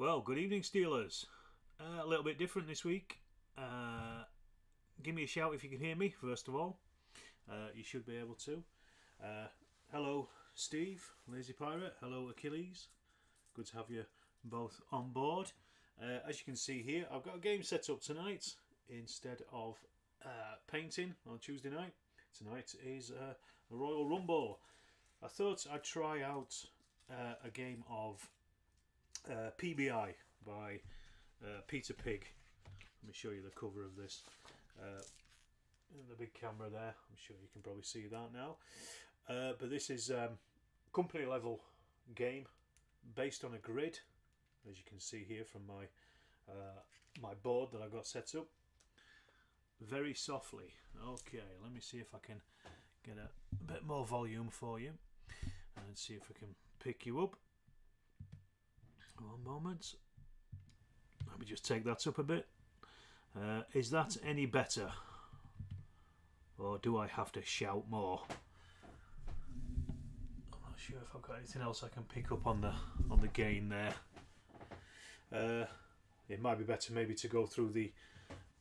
Well, good evening, Steelers. A little bit different this week. Give me a shout if you can hear me, first of all. You should be able to. Hello, Steve, Lazy Pirate. Hello, Achilles. Good to have you both on board. As you can see here, I've got a game set up tonight instead of painting on Tuesday night. Tonight is a Royal Rumble. I thought I'd try out a game of PBI by Peter Pig. Let me show you the cover of this. The big camera there. I'm sure you can probably see that now. But this is company level game based on a grid, as you can see here from my board that I've got set up. Very softly. Okay, let me see if I can get a bit more volume for you and see if I can pick you up. One moment. Let me just take that up a bit. Is that any better? Or do I have to shout more? I'm not sure if I've got anything else I can pick up on the gain there. It might be better maybe to go through the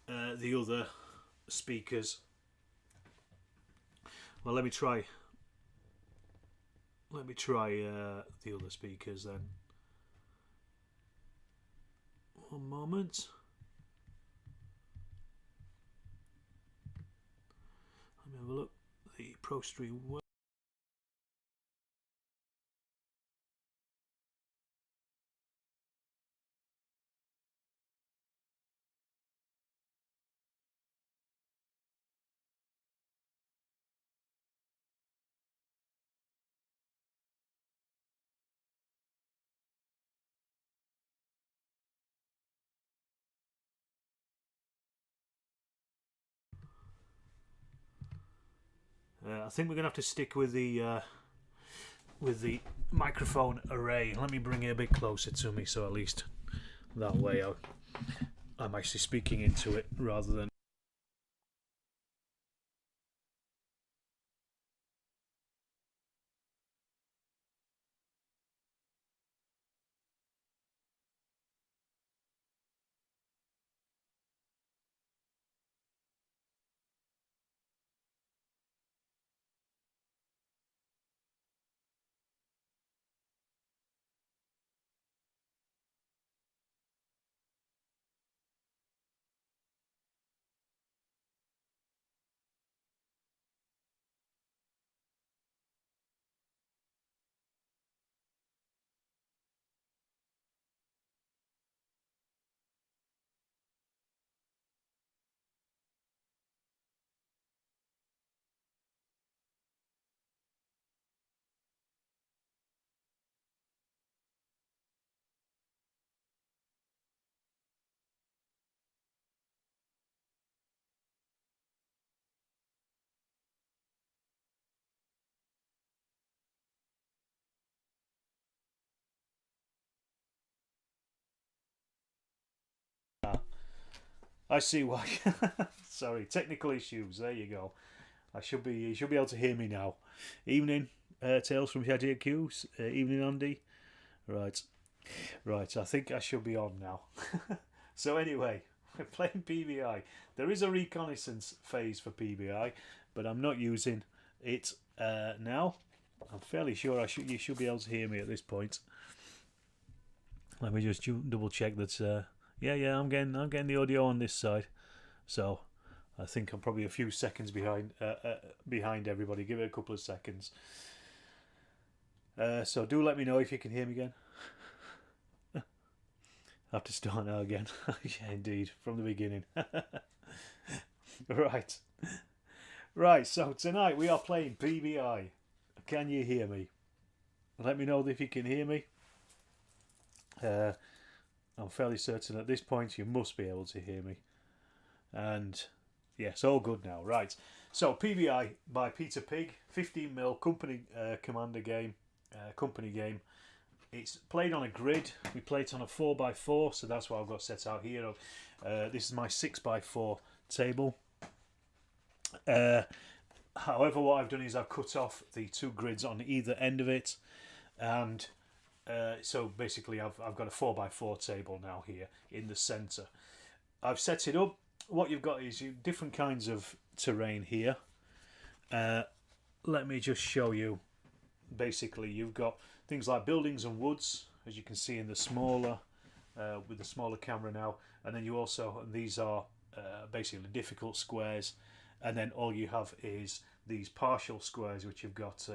other speakers. Well, let me try the other speakers then. One moment. Let me have a look. The Pro Stream. I think we're going to have to stick with the microphone array. Let me bring it a bit closer to me, so at least that way I'm actually speaking into it rather than. I see why. Sorry, technical issues. There you go. You should be able to hear me now. Evening, Tales from Shadia Q's. Evening, Andy. Right. I think I should be on now. So anyway, we're playing PBI. There is a reconnaissance phase for PBI, but I'm not using it now. I'm fairly sure you should be able to hear me at this point. Let me just double check that. Yeah, I'm getting the audio on this side, so I think I'm probably a few seconds behind everybody. Give it a couple of seconds. So do let me know if you can hear me again. I have to start now again. Yeah, indeed, from the beginning. Right. So tonight we are playing PBI. Can you hear me? Let me know if you can hear me. I'm fairly certain at this point you must be able to hear me. And yes, all good now. Right. So PBI by Peter Pig, 15mm company commander game, company game. It's played on a grid. We play it on a 4x4, so that's what I've got set out here. This is my 6x4 table. However, what I've done is I've cut off the two grids on either end of it, and So basically I've got a 4x4 table now here in the centre. I've set it up. What you've got is different kinds of terrain here. Let me just show you. Basically you've got things like buildings and woods, as you can see in the smaller with the smaller camera now, and then you also, and these are basically difficult squares, and then all you have is these partial squares which have got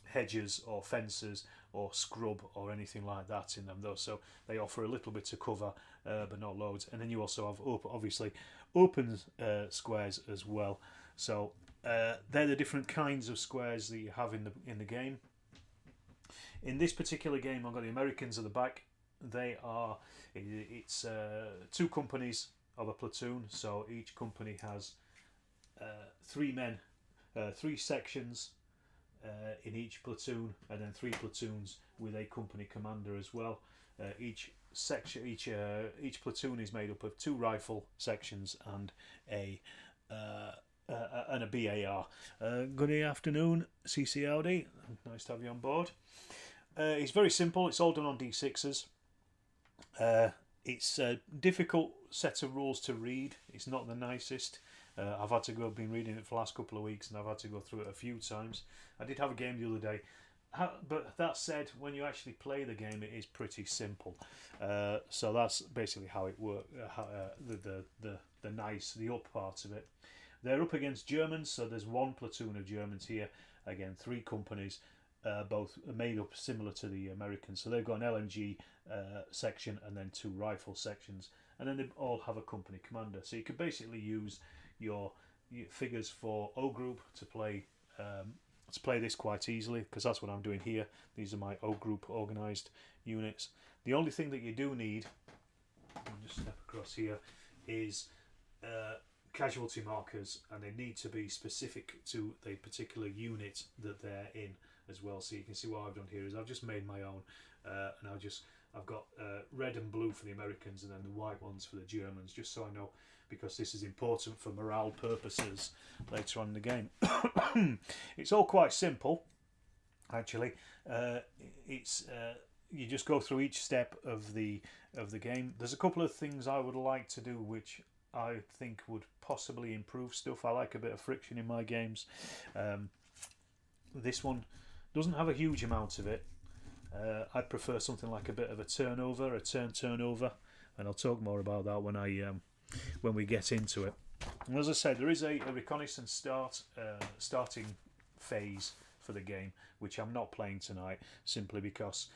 hedges or fences or scrub or anything like that in them, though, so they offer a little bit of cover but not loads. And then you also have obviously open squares as well. So they're the different kinds of squares that you have in the game. In this particular game I've got the Americans at the back. It's two companies of a platoon, so each company has 3 men, 3 sections in each platoon, and then 3 platoons with a company commander as well. Each platoon is made up of 2 rifle sections and a BAR. Good afternoon, CCLD. Nice to have you on board. It's very simple. It's all done on D6s. It's a difficult set of rules to read. It's not the nicest. I've had to been reading it for the last couple of weeks, and I've had to go through it a few times. I did have a game the other day, but that said, when you actually play the game, it is pretty simple. So that's basically how it works. The up part of it. They're up against Germans, so there's 1 platoon of Germans here. Again, 3 companies, both made up similar to the Americans. So they've got an LMG section and then 2 rifle sections, and then they all have a company commander. So you could basically use your figures for O group to play this quite easily, because that's what I'm doing here. These are my O group organised units. The only thing that you do need, I'll just step across here, is casualty markers, and they need to be specific to the particular unit that they're in as well. So you can see what I've done here is I've just made my own, and I've got red and blue for the Americans and then the white ones for the Germans, just so I know, because this is important for morale purposes later on in the game. It's all quite simple, actually. You just go through each step of the game. There's a couple of things I would like to do which I think would possibly improve stuff. I like a bit of friction in my games. This one doesn't have a huge amount of it. I'd prefer something like a bit of a turn turnover, and I'll talk more about that when we get into it. And as I said, there is a reconnaissance starting phase for the game, which I'm not playing tonight, simply because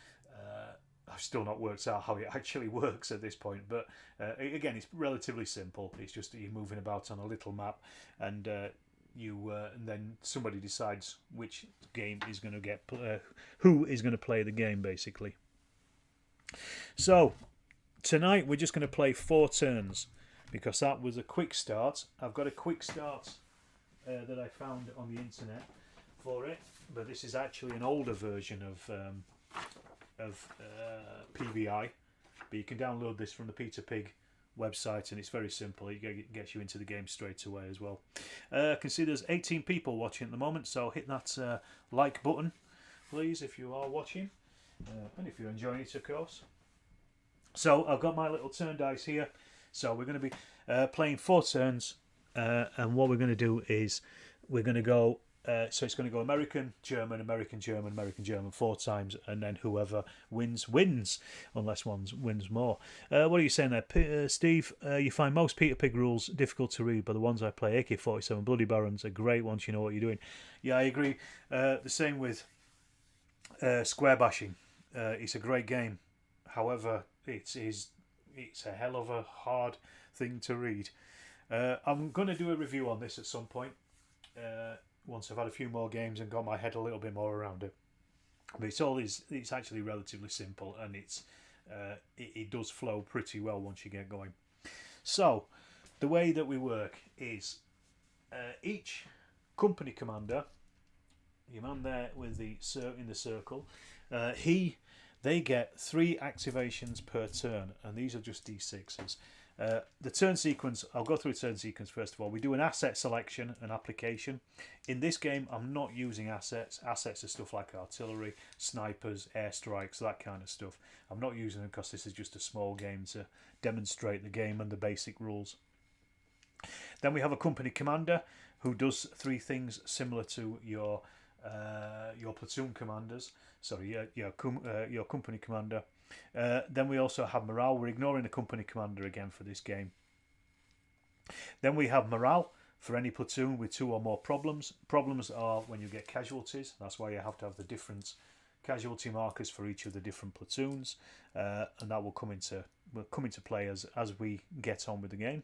I've still not worked out how it actually works at this point. But again, it's relatively simple. It's just that you're moving about on a little map, and and then somebody decides which game is going to get who is going to play the game, basically. So tonight we're just going to play 4 turns, because that was a quick start. I've got a quick start that I found on the internet for it, but this is actually an older version of PBI, but you can download this from the Peter Pig website, and it's very simple. It gets you into the game straight away as well. I can see there's 18 people watching at the moment, so hit that like button, please, if you are watching, and if you're enjoying it, of course. So I've got my little turn dice here, so we're going to be playing 4 turns, and what we're going to do is we're going to go so it's going to go American, German, American, German, American, German 4 times, and then whoever wins, unless one wins more. What are you saying there, Steve? You find most Peter Pig rules difficult to read, but the ones I play, AK-47, Bloody Barons, are great once you know what you're doing. Yeah, I agree. The same with Square Bashing. It's a great game. However, it's a hell of a hard thing to read. I'm going to do a review on this at some point. Once I've had a few more games and got my head a little bit more around it, but it's actually relatively simple, and it does flow pretty well once you get going. So the way that we work is each company commander, your man there with in the circle, they get 3 activations per turn, and these are just D6s. The turn sequence, I'll go through the turn sequence first of all. We do an asset selection and application. In this game, I'm not using assets. Assets are stuff like artillery, snipers, airstrikes, that kind of stuff. I'm not using them because this is just a small game to demonstrate the game and the basic rules. Then we have a company commander who does three things similar to your platoon commanders. Sorry, your company commander. Then we also have morale. We're ignoring the company commander again for this game. Then we have morale for any platoon with 2 or more problems. Problems are when you get casualties. That's why you have to have the different casualty markers for each of the different platoons, and that will come into play as we get on with the game.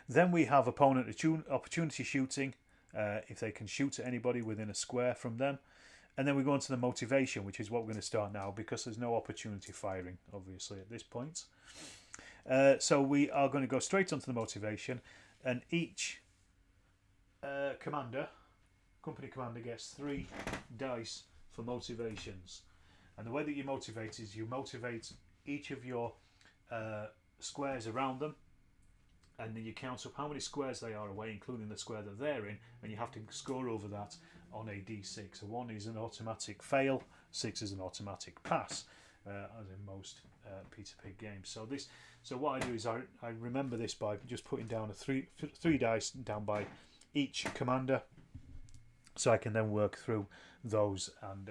Then we have opponent opportunity shooting, if they can shoot at anybody within a square from them. And then we go on to the motivation, which is what we're going to start now, because there's no opportunity firing, obviously, at this point. So we are going to go straight onto the motivation, and each company commander gets 3 dice for motivations. And the way that you motivate is you motivate each of your squares around them, and then you count up how many squares they are away, including the square that they're in, and you have to score over that on a d6. So 1 is an automatic fail, 6 is an automatic pass, as in most P2P games. So what I do is I remember this by just putting down three dice down by each commander, so I can then work through those and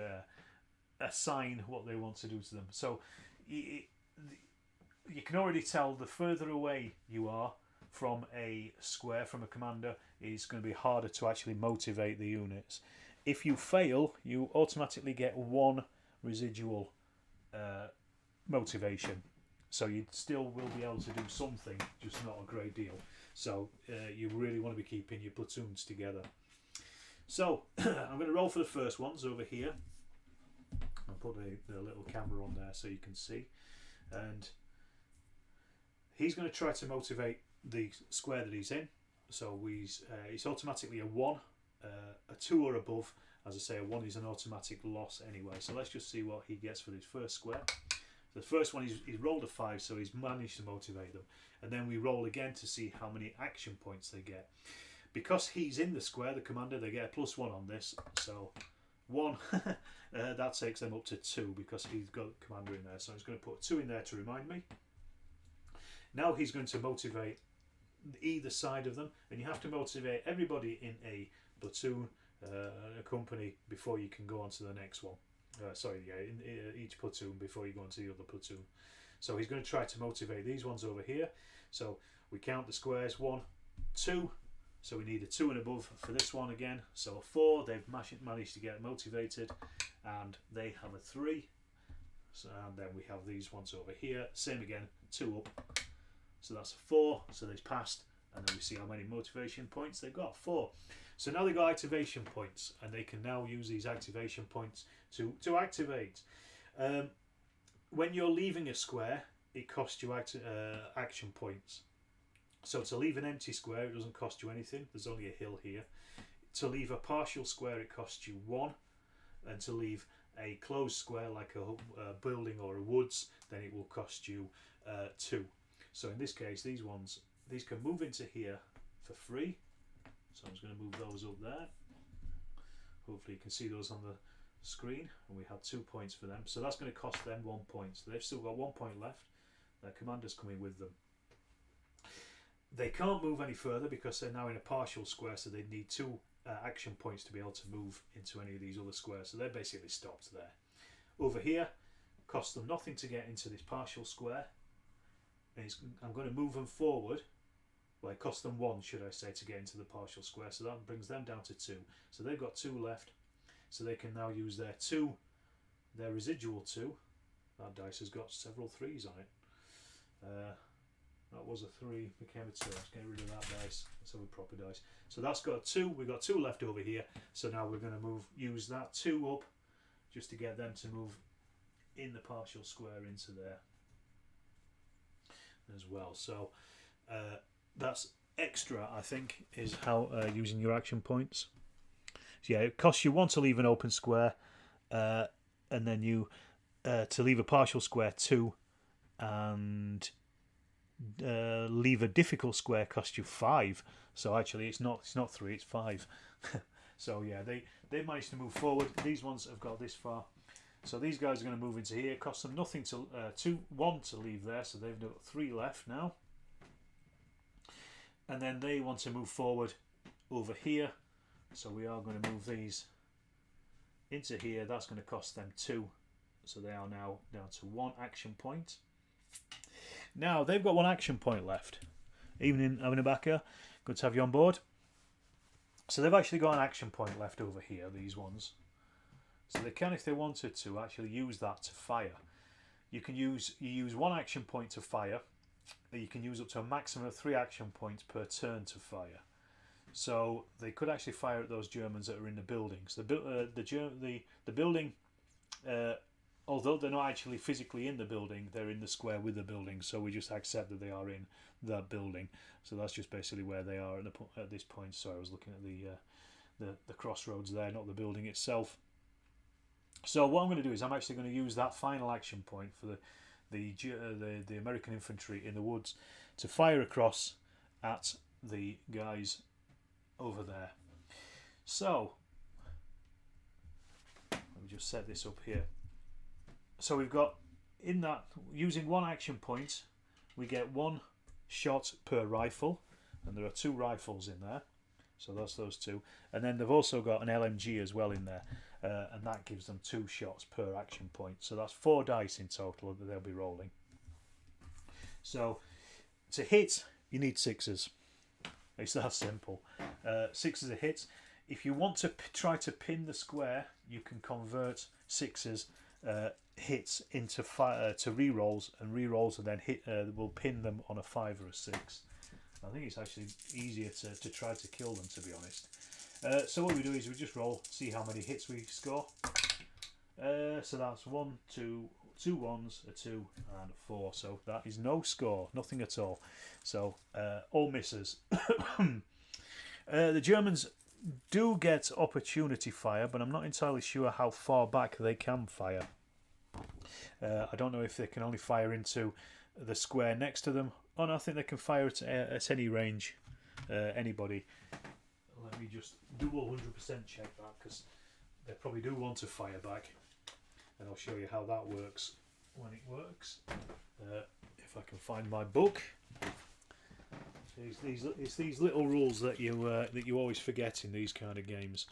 assign what they want to do to them. So you can already tell the further away you are from a square, from a commander, is going to be harder to actually motivate the units. If you fail, you automatically get 1 residual motivation. So you still will be able to do something, just not a great deal. So you really want to be keeping your platoons together. So I'm going to roll for the first ones over here. I'll put the little camera on there so you can see. And he's going to try to motivate the square that he's in. So it's automatically a 1, a 2 or above. As I say, a 1 is an automatic loss anyway. So let's just see what he gets for his first square. The first one, he's rolled a 5, so he's managed to motivate them. And then we roll again to see how many action points they get. Because he's in the square, the commander, they get a +1 on this. So 1, that takes them up to 2 because he's got the commander in there. So he's going to put a 2 in there to remind me. Now he's going to motivate either side of them, and you have to motivate everybody in a platoon, a company, before you can go on to the next one. In each platoon before you go into the other platoon. So he's going to try to motivate these ones over here. So we count the squares: 1, 2. So we need a 2 and above for this one again. So a 4, they've managed to get motivated, and they have a 3. So, and then we have these ones over here. Same again, 2 up. So that's a 4. So they've passed, and then we see how many motivation points they've got. 4. So now they've got activation points, and they can now use these activation points to activate. When you're leaving a square, it costs you action points. So to leave an empty square, it doesn't cost you anything. There's only a hill here. To leave a partial square, it costs you 1. And to leave a closed square, like a building or a woods, then it will cost you 2. So in this case, these can move into here for free. So I'm just going to move those up there. Hopefully you can see those on the screen. And we have 2 points for them. So that's going to cost them 1 point. So they've still got 1 point left. Their commander's coming with them. They can't move any further because they're now in a partial square, so they need 2 action points to be able to move into any of these other squares. So they're basically stopped there. Over here, costs them nothing to get into this partial square. And I'm going to move them forward. Well, it costs them 1, should I say, to get into the partial square. So that brings them down to 2. So they've got 2 left. So they can now use their residual 2. That dice has got several 3s on it. That was a 3, became a 2. Let's get rid of that dice. Let's have a proper dice. So that's got 2. We've got 2 left over here. So now we're going to use that 2 up just to get them to move in the partial square into there as well. So that's extra, I think, is how using your action points. So yeah, it costs you 1 to leave an open square, and then you to leave a partial square 2, and leave a difficult square cost you 5. So actually, it's not 3, it's 5. So yeah, they managed to move forward. These ones have got this far. So these guys are going to move into here. Cost them nothing to 1 to leave there. So they've got 3 left now. And then they want to move forward over here. So we are going to move these into here. That's going to cost them 2. So they are now down to 1 action point. Now they've got 1 action point left. Evening, Abinabaka. Good to have you on board. So they've actually got an action point left over here, these ones. So they can, if they wanted to, actually use that to fire. You use 1 action point to fire. You can use up to a maximum of 3 action points per turn to fire. So they could actually fire at those Germans that are in the buildings. The building, although they're not actually physically in the building, they're in the square with the building. So we just accept that they are in that building. So that's just basically where they are at this point. So I was looking at the crossroads there, not the building itself. So what I'm going to do is I'm actually going to use that final action point for the American infantry in the woods to fire across at the guys over there. So let me just set this up here. So we've got, in that, using 1 action point, we get 1 shot per rifle, and there are 2 rifles in there. So that's those 2, and then they've also got an LMG as well in there, and that gives them 2 shots per action point. So that's 4 dice in total that they'll be rolling. So to hit, you need 6s. It's that simple. 6s are hits. If you want to try to pin the square, you can convert 6s hits into to re-rolls, and re-rolls and then hit will pin them on a 5 or a 6. I think it's actually easier to try to kill them, to be honest. So what we do is we just roll, see how many hits we score. So that's 1, 2 1s, a 2 and a 4. So that is no score, nothing at all. So all misses. The Germans do get opportunity fire, but I'm not entirely sure how far back they can fire. I don't know if they can only fire into the square next to them. Oh no, I think they can fire at any range, anybody. Let me just double 100% check that, because they probably do want to fire back, and I'll show you how that works when it works. If I can find my book. It's these little rules that you always forget in these kind of games.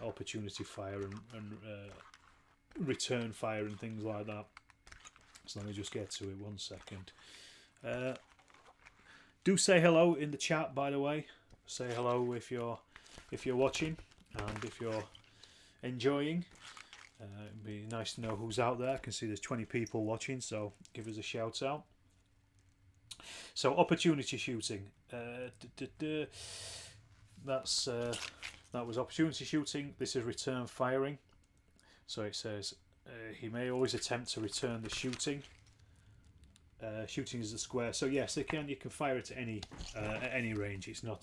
Opportunity fire and return fire and things like that. So let me just get to it 1 second. Do say hello in the chat, by the way. Say hello if you're watching, and if you're enjoying. It'd be nice to know who's out there. I can see there's 20 people watching, so give us a shout out. So opportunity shooting. That was opportunity shooting. This is return firing. So it says he may always attempt to return the shooting. Shooting is the square. So yes, they can. You can fire it at any range. It's not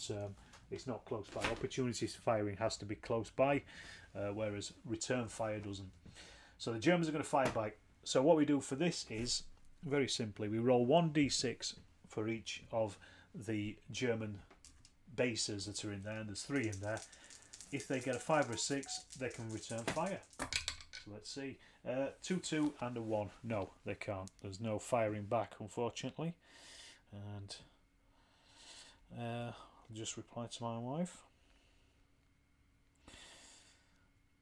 close by. Opportunity firing has to be close by, whereas return fire doesn't. So the Germans are going to fire back. So what we do for this is very simply we roll 1d6 for each of the German bases that are in there, and there's 3 in there. If they get a 5 or a 6, they can return fire. So let's see. 2, 2 and a 1. No, they can't. There's no firing back, unfortunately. And I'll just reply to my wife.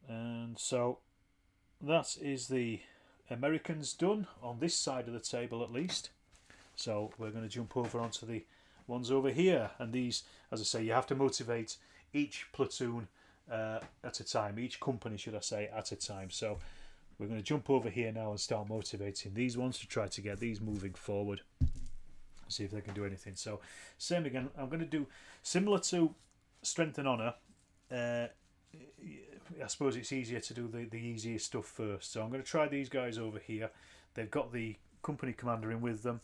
And so that is the Americans done on this side of the table, at least. So we're going to jump over onto the ones over here, and these, as I say, you have to motivate each platoon at a time, each company should I say, at a time. So we're going to jump over here now and start motivating these ones to try to get these moving forward, see if they can do anything. So same again, I'm going to do similar to strength and honour. I suppose it's easier to do the easiest stuff first. So I'm going to try these guys over here. They've got the company commander in with them.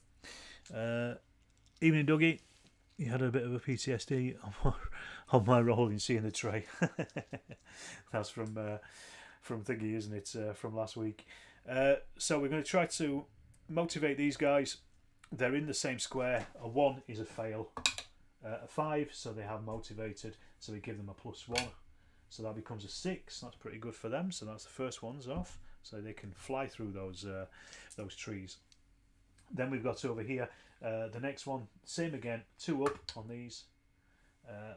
Evening, Dougie. You had a bit of a PTSD on my roll in seeing the tray. That's from Thingy, isn't it? From last week. So we're going to try to motivate these guys they're in the same square. A 1 is a fail. A 5, so they have motivated, so we give them a +1. So that becomes a 6. That's pretty good for them. So that's the first one's off. So they can fly through those trees. Then we've got over here the next one. Same again. 2 up on these.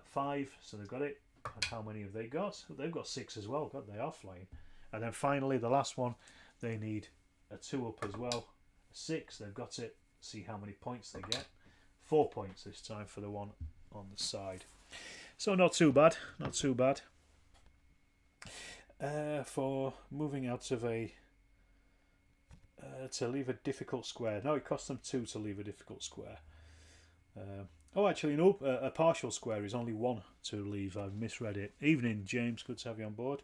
5. So they've got it. And how many have they got? They've got 6 as well. God, they are flying. And then finally the last one. They need a 2 up as well. A 6. They've got it. See how many points they get. 4 points this time for the one on the side. So not too bad. Not too bad. For moving out of a to leave a difficult square. No, it costs them 2 to leave a difficult square. Oh, actually, no. A partial square is only 1 to leave. I've misread it. Evening, James. Good to have you on board.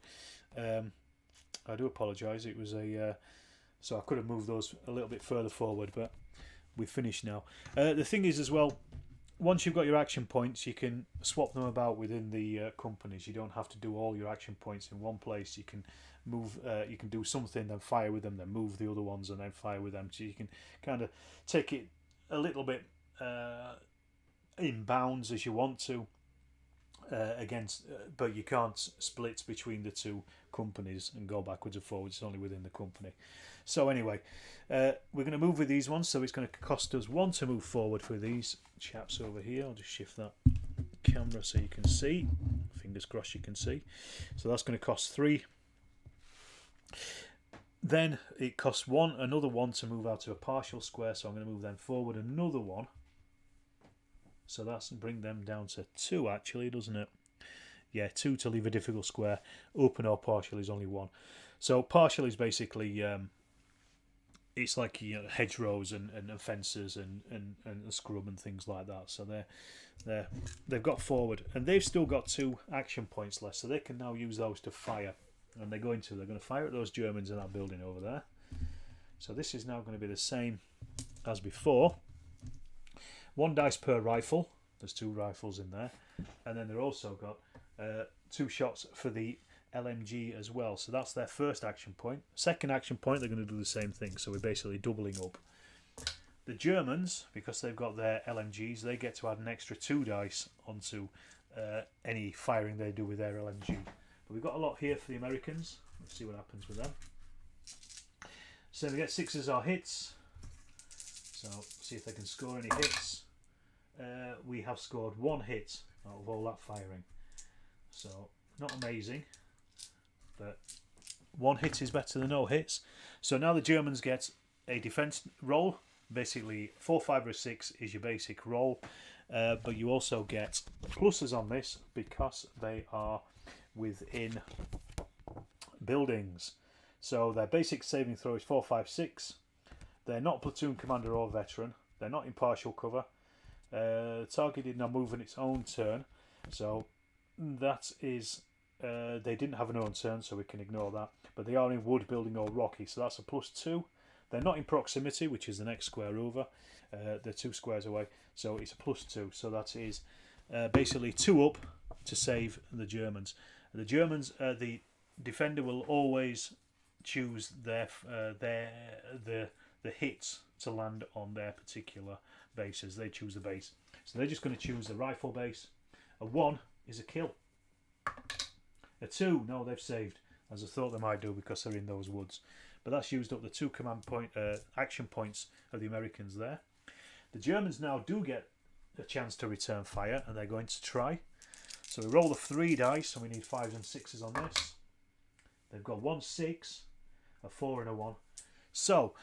I do apologise. It was a so I could have moved those a little bit further forward, but we've finished now. The thing is, as well, once you've got your action points, you can swap them about within the companies. You don't have to do all your action points in one place. You can move. You can do something, then fire with them, then move the other ones, and then fire with them. So you can kind of take it a little bit in bounds as you want to. But you can't split between the two companies and go backwards and forwards. It's only within the company. So anyway, we're going to move with these ones. So it's going to cost us 1 to move forward for these chaps over here. I'll just shift that camera so you can see. Fingers crossed you can see. So that's going to cost 3. Then it costs another 1 to move out to a partial square. So I'm going to move them forward another 1. So that's bring them down to 2 actually, doesn't it? Yeah, 2 to leave a difficult square. Open or partial is only 1. So partial is basically it's like, you know, hedgerows and fences and scrub and things like that. So they've got forward and they've still got 2 action points left. So they can now use those to fire. And they're going to fire at those Germans in that building over there. So this is now going to be the same as before. 1 dice per rifle. There's 2 rifles in there, and then they're also got 2 shots for the LMG as well. So that's their first action point. Second action point, they're going to do the same thing. So we're basically doubling up. The Germans, because they've got their LMGs, they get to add an extra 2 dice onto any firing they do with their LMG. But we've got a lot here for the Americans. Let's see what happens with them. So we get 6s are hits. So see if they can score any hits. We have scored 1 hit out of all that firing. So not amazing, but 1 hit is better than no hits. So now the Germans get a defense roll. Basically 4, 5 or 6 is your basic roll, but you also get pluses on this because they are within buildings. So their basic saving throw is 4, 5, 6. They're not platoon commander or veteran. They're not in partial cover. Target did not move in its own turn. So that is... they didn't have an own turn, so we can ignore that. But they are in wood, building or rocky. So that's a +2. They're not in proximity, which is the next square over. They're 2 squares away. So it's a +2. So that is basically 2 up to save the Germans. The Germans, the defender will always choose the hits to land on their particular bases. They choose the base. So they're just going to choose the rifle base. A 1 is a kill. A 2, no, they've saved, as I thought they might do because they're in those woods. But that's used up the 2 command point action points of the Americans there. The Germans now do get a chance to return fire, and they're going to try. So we roll the 3 dice, and we need 5s and 6s on this. They've got 1 6, a 4 and a 1. So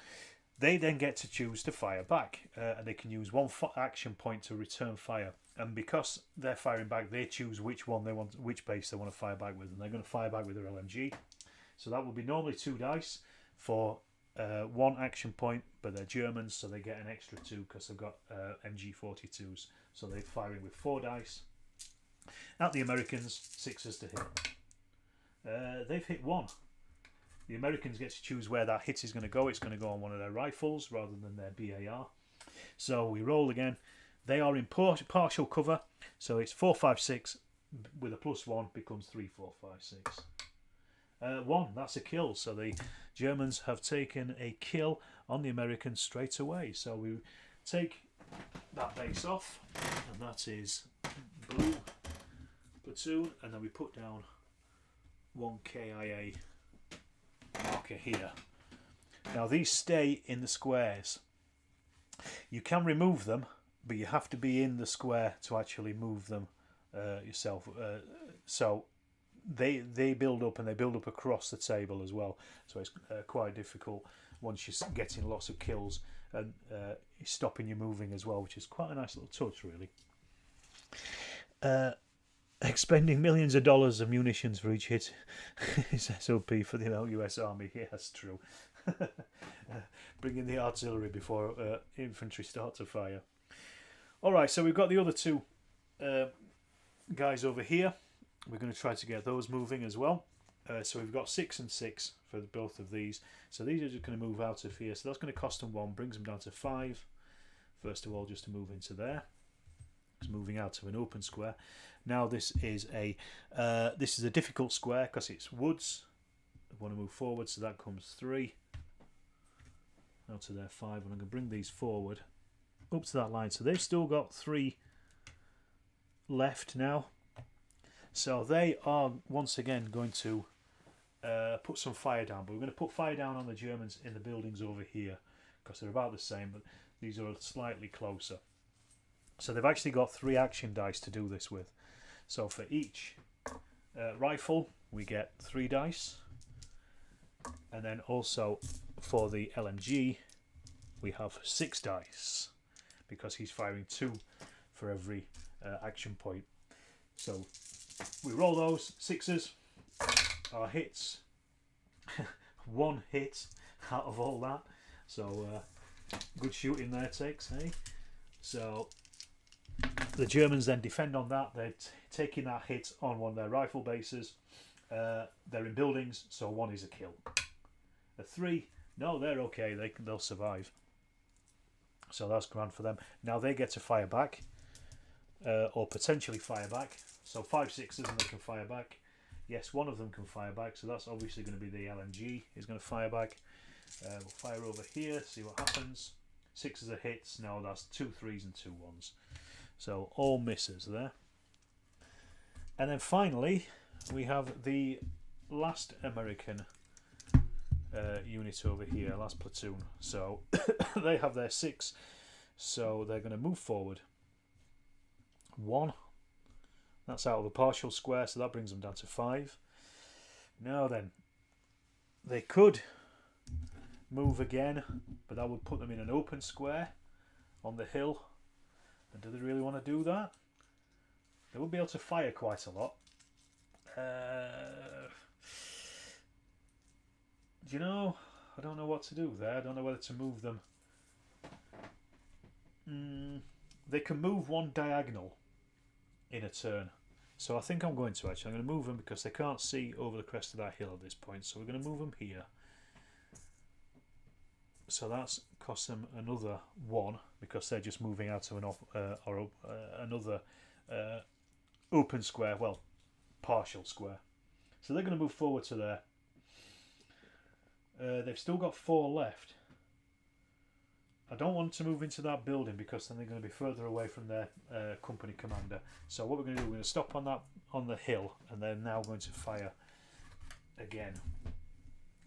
they then get to choose to fire back, and they can use 1 action point to return fire. And because they're firing back, they choose which one they want, which base they want to fire back with, and they're going to fire back with their LMG. So that will be normally 2 dice for 1 action point, but they're Germans, so they get an extra 2 because they've got MG42s. So they're firing with 4 dice. At the Americans, 6s to hit. They've hit 1. The Americans get to choose where that hit is going to go. It's going to go on one of their rifles rather than their BAR. So we roll again. They are in partial cover, so it's 4, 5, 6 with a +1 becomes 3, 4, 5, 6. 1, that's a kill. So the Germans have taken a kill on the Americans straight away. So take that base off, and that is blue platoon, and then we put down 1 KIA marker here. Now these stay in the squares. You can remove them, but you have to be in the square to actually move them yourself. So they build up, and they build up across the table as well. So it's quite difficult once you're getting lots of kills, and stopping you moving as well, which is quite a nice little touch, really. Expending millions of dollars of munitions for each hit is SOP for the US Army. Yeah, that's true. Bringing the artillery before infantry start to fire. Alright, so we've got the other two guys over here. We're going to try to get those moving as well. So we've got 6 and 6 for both of these. So these are just going to move out of here. So that's going to cost them 1, brings them down to 5. First of all, just to move into there. It's moving out of an open square. Now this is a difficult square because it's woods. I want to move forward, so that comes 3. Out to there 5, and I'm going to bring these forward up to that line. So they've still got 3 left now. So they are once again going to put some fire down, but we're going to put fire down on the Germans in the buildings over here because they're about the same, but these are slightly closer. So they've actually got 3 action dice to do this with. So for each rifle we get 3 dice, and then also for the LMG we have 6 dice because he's firing 2 for every action point. So we roll those 6s, our hits, 1 hit out of all that. So good shooting there takes, eh? So the Germans then defend on that. They're taking that hit on one of their rifle bases. They're in buildings, so 1 is a kill. A 3, no, they're okay. They'll survive. So that's grand for them. Now they get to fire back, or potentially fire back. So 5 6s and they can fire back. Yes, one of them can fire back. So that's obviously going to be the LMG. Is going to fire back. We'll fire over here. See what happens. 6s are hits. No, that's 2 3s and 2 1s. So all misses there. And then finally we have the last American unit over here, last platoon. So they have their 6, so they're going to move forward 1. That's out of the partial square, so that brings them down to 5. Now then, they could move again, but that would put them in an open square on the hill. And do they really want to do that? They would be able to fire quite a lot. Do you know? I don't know what to do there. I don't know whether to move them. They can move 1 diagonal in a turn. So I think I'm going to actually. I'm going to move them because they can't see over the crest of that hill at this point. So we're going to move them here. So that's cost them another 1 because they're just moving out of another open square. Well, partial square. So they're going to move forward to there. They've still got 4 left. I don't want to move into that building because then they're going to be further away from their company commander. So what we're going to do, we're going to stop on the hill, and they're now going to fire again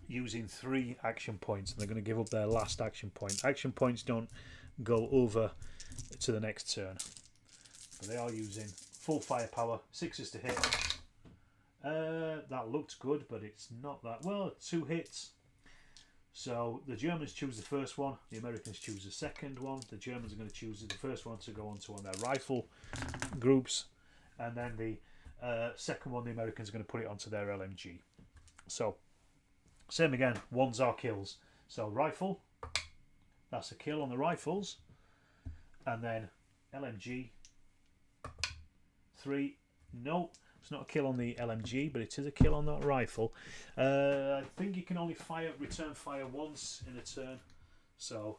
using 3 action points, and they're going to give up their last action point. Action points don't go over to the next turn, but they are using full firepower. 6s to hit. That looked good, but it's not that well. 2 hits. So the Germans choose the first one, the Americans choose the second one. The Germans are going to choose the first one to go onto one of their rifle groups, and then the second one, the Americans are going to put it onto their LMG. So same again, 1s are kills. So rifle, that's a kill on the rifles, and then LMG 3, no. It's not a kill on the LMG, but it is a kill on that rifle. I think you can only return fire once in a turn, so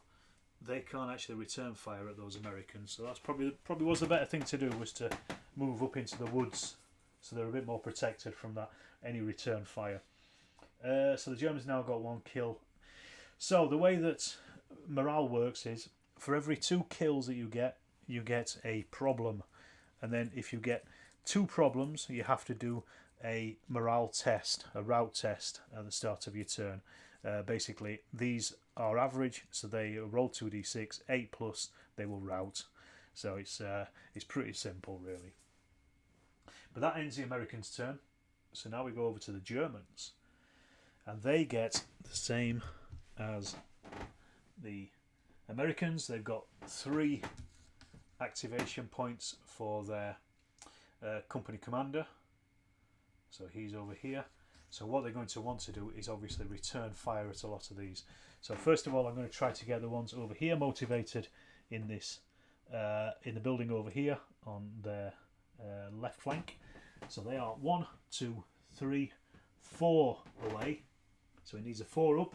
they can't actually return fire at those Americans. So that's probably was the better thing to do, was to move up into the woods, so they're a bit more protected from that any return fire. So the Germans now got 1 kill. So the way that morale works is for every 2 kills that you get a problem, and then if you get 2 problems, you have to do a morale test, a rout test at the start of your turn. Basically, these are average, so they roll 2d6, 8 plus, they will rout. So it's pretty simple, really. But that ends the Americans' turn. So now we go over to the Germans, and they get the same as the Americans. They've got 3 activation points for their company commander. So he's over here. So what they're going to want to do is obviously return fire at a lot of these. So first of all, I'm going to try to get the ones over here motivated in this in the building over here on their left flank. So they are 1, 2, 3, 4 away. So he needs a 4 up.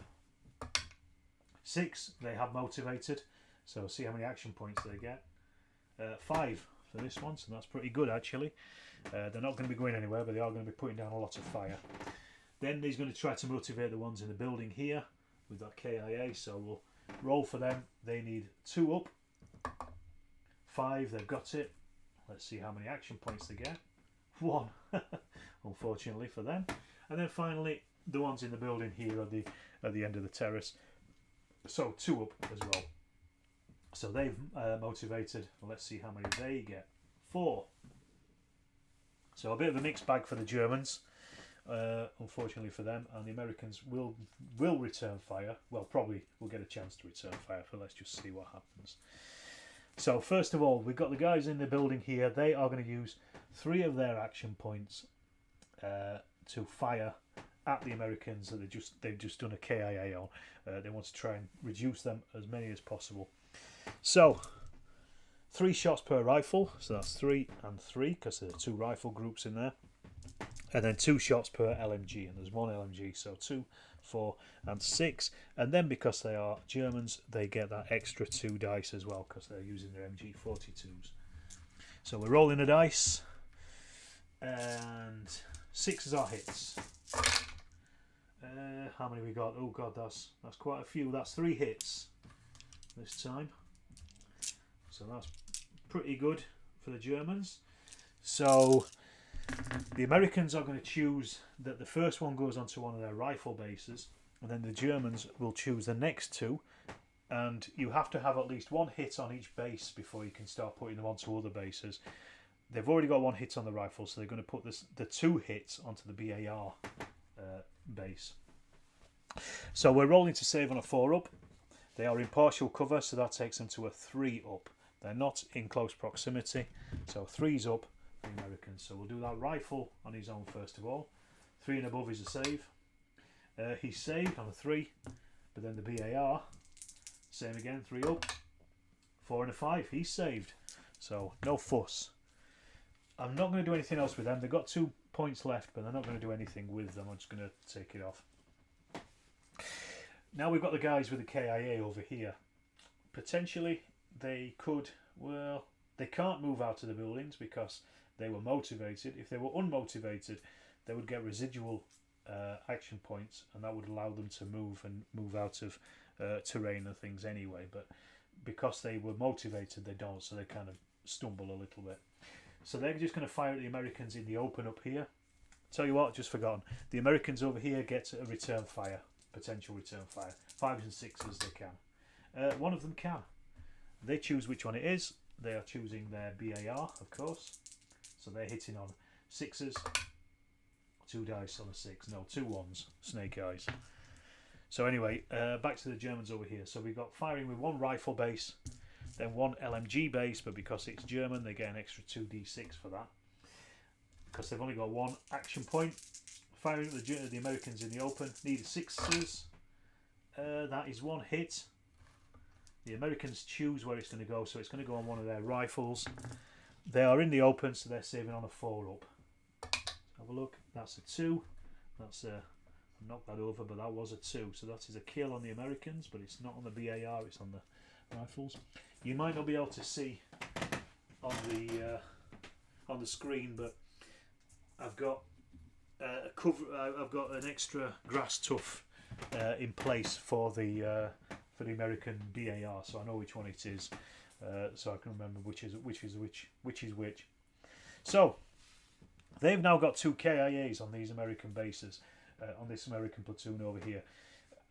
6 they have motivated. So see how many action points they get. 5 for this one, so that's pretty good actually. They're not going to be going anywhere, but they are going to be putting down a lot of fire. Then he's going to try to motivate the ones in the building here with that KIA, so we'll roll for them. They need 2 up. 5, they've got it. Let's see how many action points they get. 1, unfortunately for them. And then finally, the ones in the building here at the end of the terrace. So 2 up as well. So they've motivated. Let's see how many they get. 4. So a bit of a mixed bag for the Germans, unfortunately for them, and the Americans will return fire. Well, probably will get a chance to return fire, but let's just see what happens. So first of all, we've got the guys in the building here. They are going to use 3 of their action points to fire at the Americans that they've just done a KIA on. They want to try and reduce them as many as possible. So 3 shots per rifle, so that's 3 and 3 because there are 2 rifle groups in there, and then 2 shots per LMG, and there's 1 LMG, so 2, 4 and 6. And then because they are Germans, they get that extra 2 dice as well because they're using their MG42s. So we're rolling a dice, and 6s are hits. How many we got? Oh god, that's quite a few. That's 3 hits this time. So that's pretty good for the Germans. So the Americans are going to choose that the first one goes onto one of their rifle bases, and then the Germans will choose the next 2, and you have to have at least 1 hit on each base before you can start putting them onto other bases. They've already got 1 hit on the rifle, so they're going to put the 2 hits onto the BAR base. So we're rolling to save on a 4 up. They are in partial cover, so that takes them to a 3 up. They're not in close proximity, so 3's up for the Americans. So we'll do that rifle on his own first of all. 3 and above is a save. He's saved on a 3, but then the BAR, same again, 3 up. 4 and a 5, he's saved. So no fuss. I'm not going to do anything else with them. They've got 2 points left, but they're not going to do anything with them. I'm just going to take it off. Now we've got the guys with the KIA over here. Potentially they could, well, they can't move out of the buildings because they were motivated. If they were unmotivated, they would get residual action points, and that would allow them to move out of terrain and things anyway. But because they were motivated, they don't, so they kind of stumble a little bit. So they're just going to fire at the Americans in the open up here. Tell you what, just forgotten. The Americans over here get a return fire, potential return fire. 5s and 6s they can. One of them can. They choose which one it is. They are choosing their BAR, of course. So they're hitting on 6s. 2 dice on a 6. No, 2 1s. Snake eyes. So anyway, back to the Germans over here. So we've got firing with 1 rifle base, then 1 LMG base, but because it's German, they get an extra 2d6 for that. Because they've only got 1 action point. Firing at the Americans in the open. Need 6s. That is 1 hit. The Americans choose where it's going to go, so it's going to go on one of their rifles. They are in the open, so they're saving on a 4 up. Have a look. That's a 2. That's a... knocked that over, but that was a 2. So that is a kill on the Americans, but it's not on the BAR, it's on the rifles. You might not be able to see on the screen, but I've got a cover. I've got an extra grass tuff in place for the for the American BAR, so I know which one it is, so I can remember which is which. So they've now got 2 KIAs on these American bases, on this American platoon over here.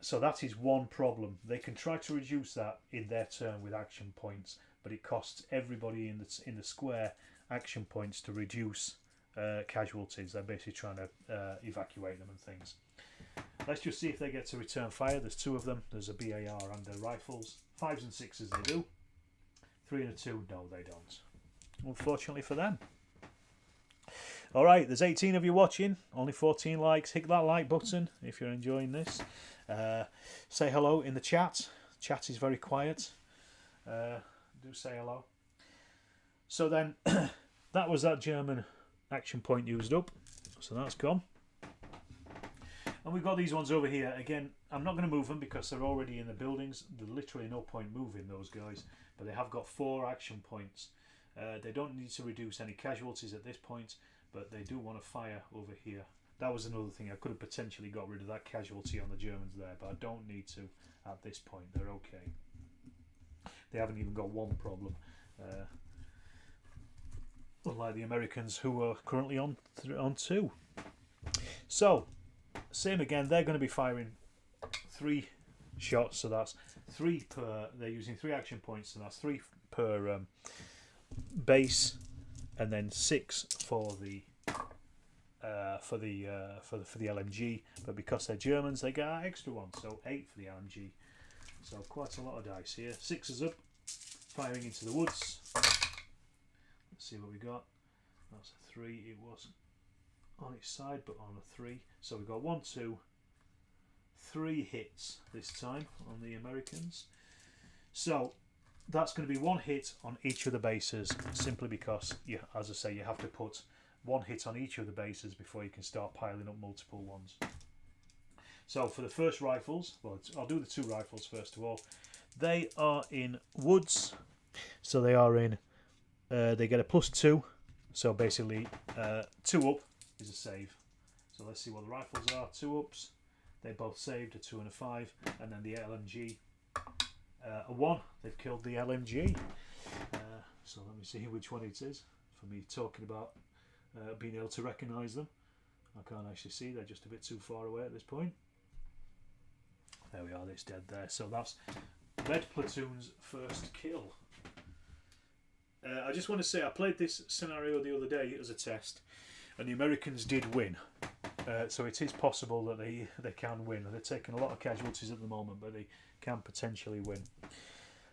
So that is one problem. They can try to reduce that in their turn with action points, but it costs everybody in the square action points to reduce casualties. They're basically trying to evacuate them and things. Let's just see if they get to return fire. There's 2 of them. There's a BAR and their rifles. 5s and 6s they do. 3 and a 2, no they don't. Unfortunately for them. Alright, there's 18 of you watching. Only 14 likes. Hit that like button if you're enjoying this. Say hello in the chat. Chat is very quiet. Do say hello. So then, that was that German action point used up. So that's gone. And we've got these ones over here. Again, I'm not going to move them because they're already in the buildings. There's literally no point moving those guys. But they have got 4 action points. They don't need to reduce any casualties at this point, but they do want to fire over here. That was another thing. I could have potentially got rid of that casualty on the Germans there, but I don't need to at this point. They're okay. They haven't even got one problem. Unlike the Americans, who are currently on 2. So, same again. They're going to be firing 3 shots, so that's 3 per. They're using 3 action points, so that's 3 per base, and then 6 for the LMG. But because they're Germans, they get an extra one, so 8 for the LMG. So quite a lot of dice here. 6s up, firing into the woods. Let's see what we got. That's a 3. It was on its side, but on a 3. So we've got 1, 2, 3 hits this time on the Americans. So that's going to be 1 hit on each of the bases, simply because, as I say, you have to put 1 hit on each of the bases before you can start piling up multiple ones. So for the first rifles, well, I'll do the 2 rifles first of all. They are in woods, so they are in. They get a +2, so basically 2 up is a save. So let's see what the rifles are. 2 ups, they both saved, a 2 and a 5, and then the LMG. A 1, they've killed the LMG. So let me see which one it is for me talking about being able to recognise them. I can't actually see, they're just a bit too far away at this point. There we are, it's dead there. So that's Red Platoon's first kill. I just want to say I played this scenario the other day as a test, and the Americans did win. So it is possible that they can win. They're taking a lot of casualties at the moment, but they can potentially win.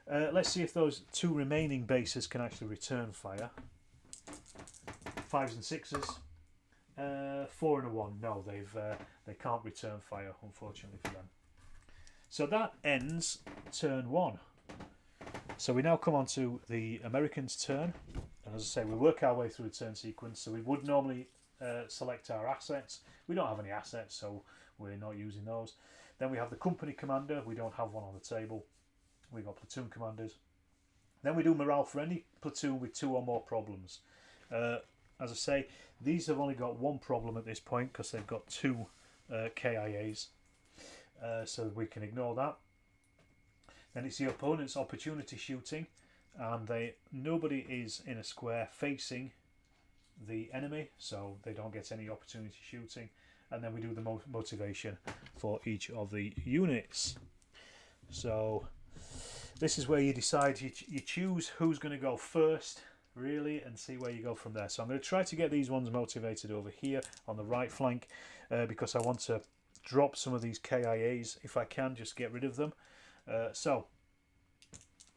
Let's see if those 2 remaining bases can actually return fire. 5s and 6s. 4 and a 1. No, they can't return fire, unfortunately for them. So that ends turn 1. So we now come on to the Americans' turn. And as I say, we work our way through the turn sequence. So we would normally select our assets. We don't have any assets, so we're not using those. Then we have the company commander. We don't have one on the table. We've got platoon commanders. Then we do morale for any platoon with 2 or more problems. As I say, these have only got 1 problem at this point because they've got 2 KIAs. So we can ignore that. Then it's the opponent's opportunity shooting, and nobody is in a square facing the enemy, so they don't get any opportunity shooting. And then we do the motivation for each of the units. So this is where you decide, you choose who's going to go first, really, and see where you go from there. So I'm going to try to get these ones motivated over here on the right flank, because I want to drop some of these KIAs if I can, just get rid of them. So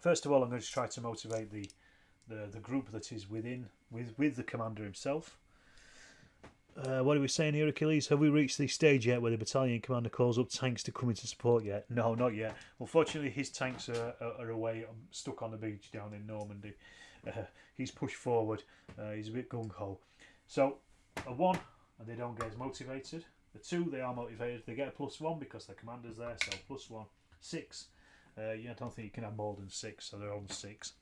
first of all, I'm going to try to motivate the group that is with the commander himself. What are we saying here, Achilles? Have we reached the stage yet where the battalion commander calls up tanks to come into support yet? No, not yet. Unfortunately, his tanks are away, stuck on the beach down in Normandy. He's pushed forward. He's a bit gung-ho. So a 1, and they don't get as motivated. The 2, they are motivated. They get a +1 because their commander's there, so +1. 6, I don't think you can have more than 6, so they're on 6.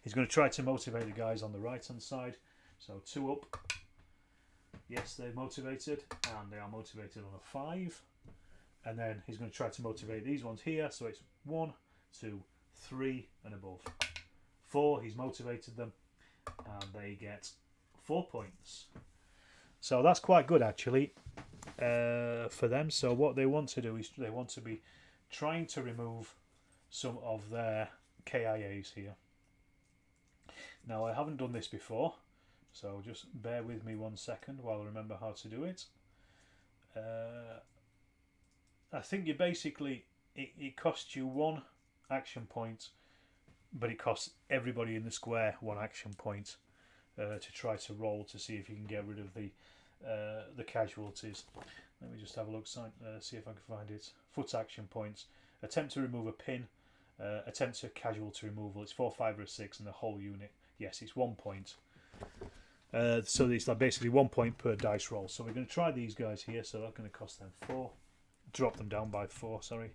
He's going to try to motivate the guys on the right hand side, so 2 up. Yes, they're motivated, and they are motivated on a 5. and then he's going to try to motivate these ones here. So it's 1, 2, 3 and above. 4, he's motivated them, and they get 4 points. So that's quite good actually for them. So what they want to do is they want to be trying to remove some of their KIAs here. Now I haven't done this before, so just bear with me 1 second while I remember how to do it. I think you basically, it costs you 1 action point, but it costs everybody in the square 1 action point to try to roll to see if you can get rid of the casualties. Let me just have a look, see if I can find it. Foot action points. Attempt to remove a pin. Attempt to casualty removal. It's 4, 5 or 6 and the whole unit. Yes, it's 1 point. So it's like basically 1 point per dice roll. So we're going to try these guys here. So that's going to cost them 4. Drop them down by 4, sorry.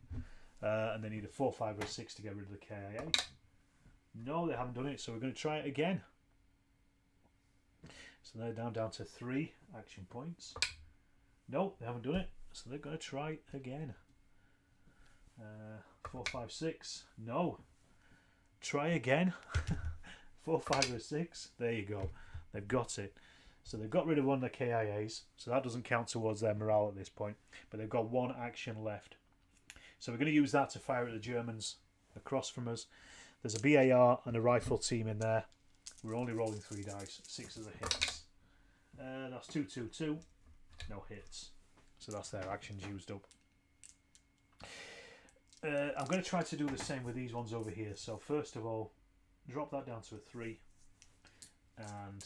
And they need a 4, 5 or 6 to get rid of the KIA. No, they haven't done it. So we're going to try it again. So they're down to 3 action points. No, they haven't done it. So they're going to try again. 4, 5, 6. No. Try again. 4, 5 or 6. There you go. They've got it. So they've got rid of one of the KIAs. So that doesn't count towards their morale at this point. But they've got 1 action left. So we're going to use that to fire at the Germans across from us. There's a BAR and a rifle team in there. We're only rolling 3 dice. 6 of the hits. That's 2, 2, 2. No hits. So that's their actions used up. I'm going to try to do the same with these ones over here. So first of all, drop that down to a 3 and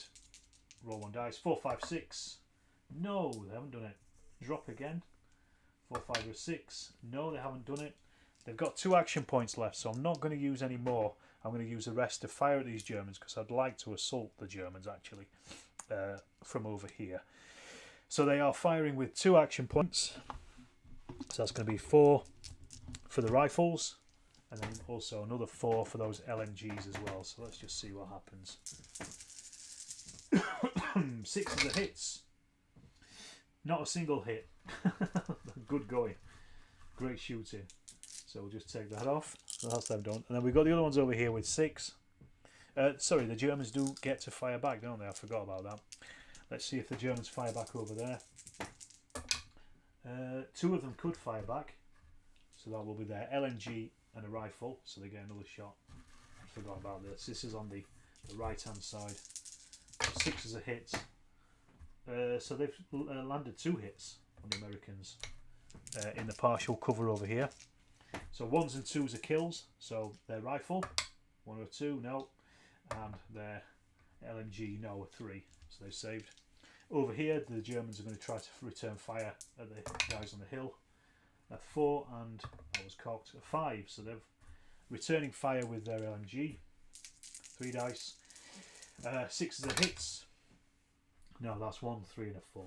roll 1 dice. 4, 5, 6. No, they haven't done it. Drop again. 4, 5 or 6. No, they haven't done it. They've got 2 action points left, so I'm not going to use any more. I'm going to use the rest to fire at these Germans because I'd like to assault the Germans actually from over here. So they are firing with 2 action points. So that's going to be 4 for the rifles, and then also another 4 for those LMGs as well. So let's just see what happens. 6 of the hits. Not a single hit. Good going. Great shooting. So we'll just take that off. So that's them done. And then we've got the other ones over here with 6. Sorry, the Germans do get to fire back, don't they? I forgot about that. Let's see if the Germans fire back over there. 2 of them could fire back. So that will be their LMG and a rifle. So they get another shot. I forgot about this. This is on the right hand side. 6 is a hit. So they've landed 2 hits on the Americans in the partial cover over here. So 1s and 2s are kills. So their rifle, 1 or 2, no. And their LMG, no, 3. So they've saved. Over here, the Germans are going to try to return fire at the guys on the hill. 4, and that was cocked. 5, so they're returning fire with their LMG. 3 dice. 6 is a hits. No, that's 1, 3 and a 4.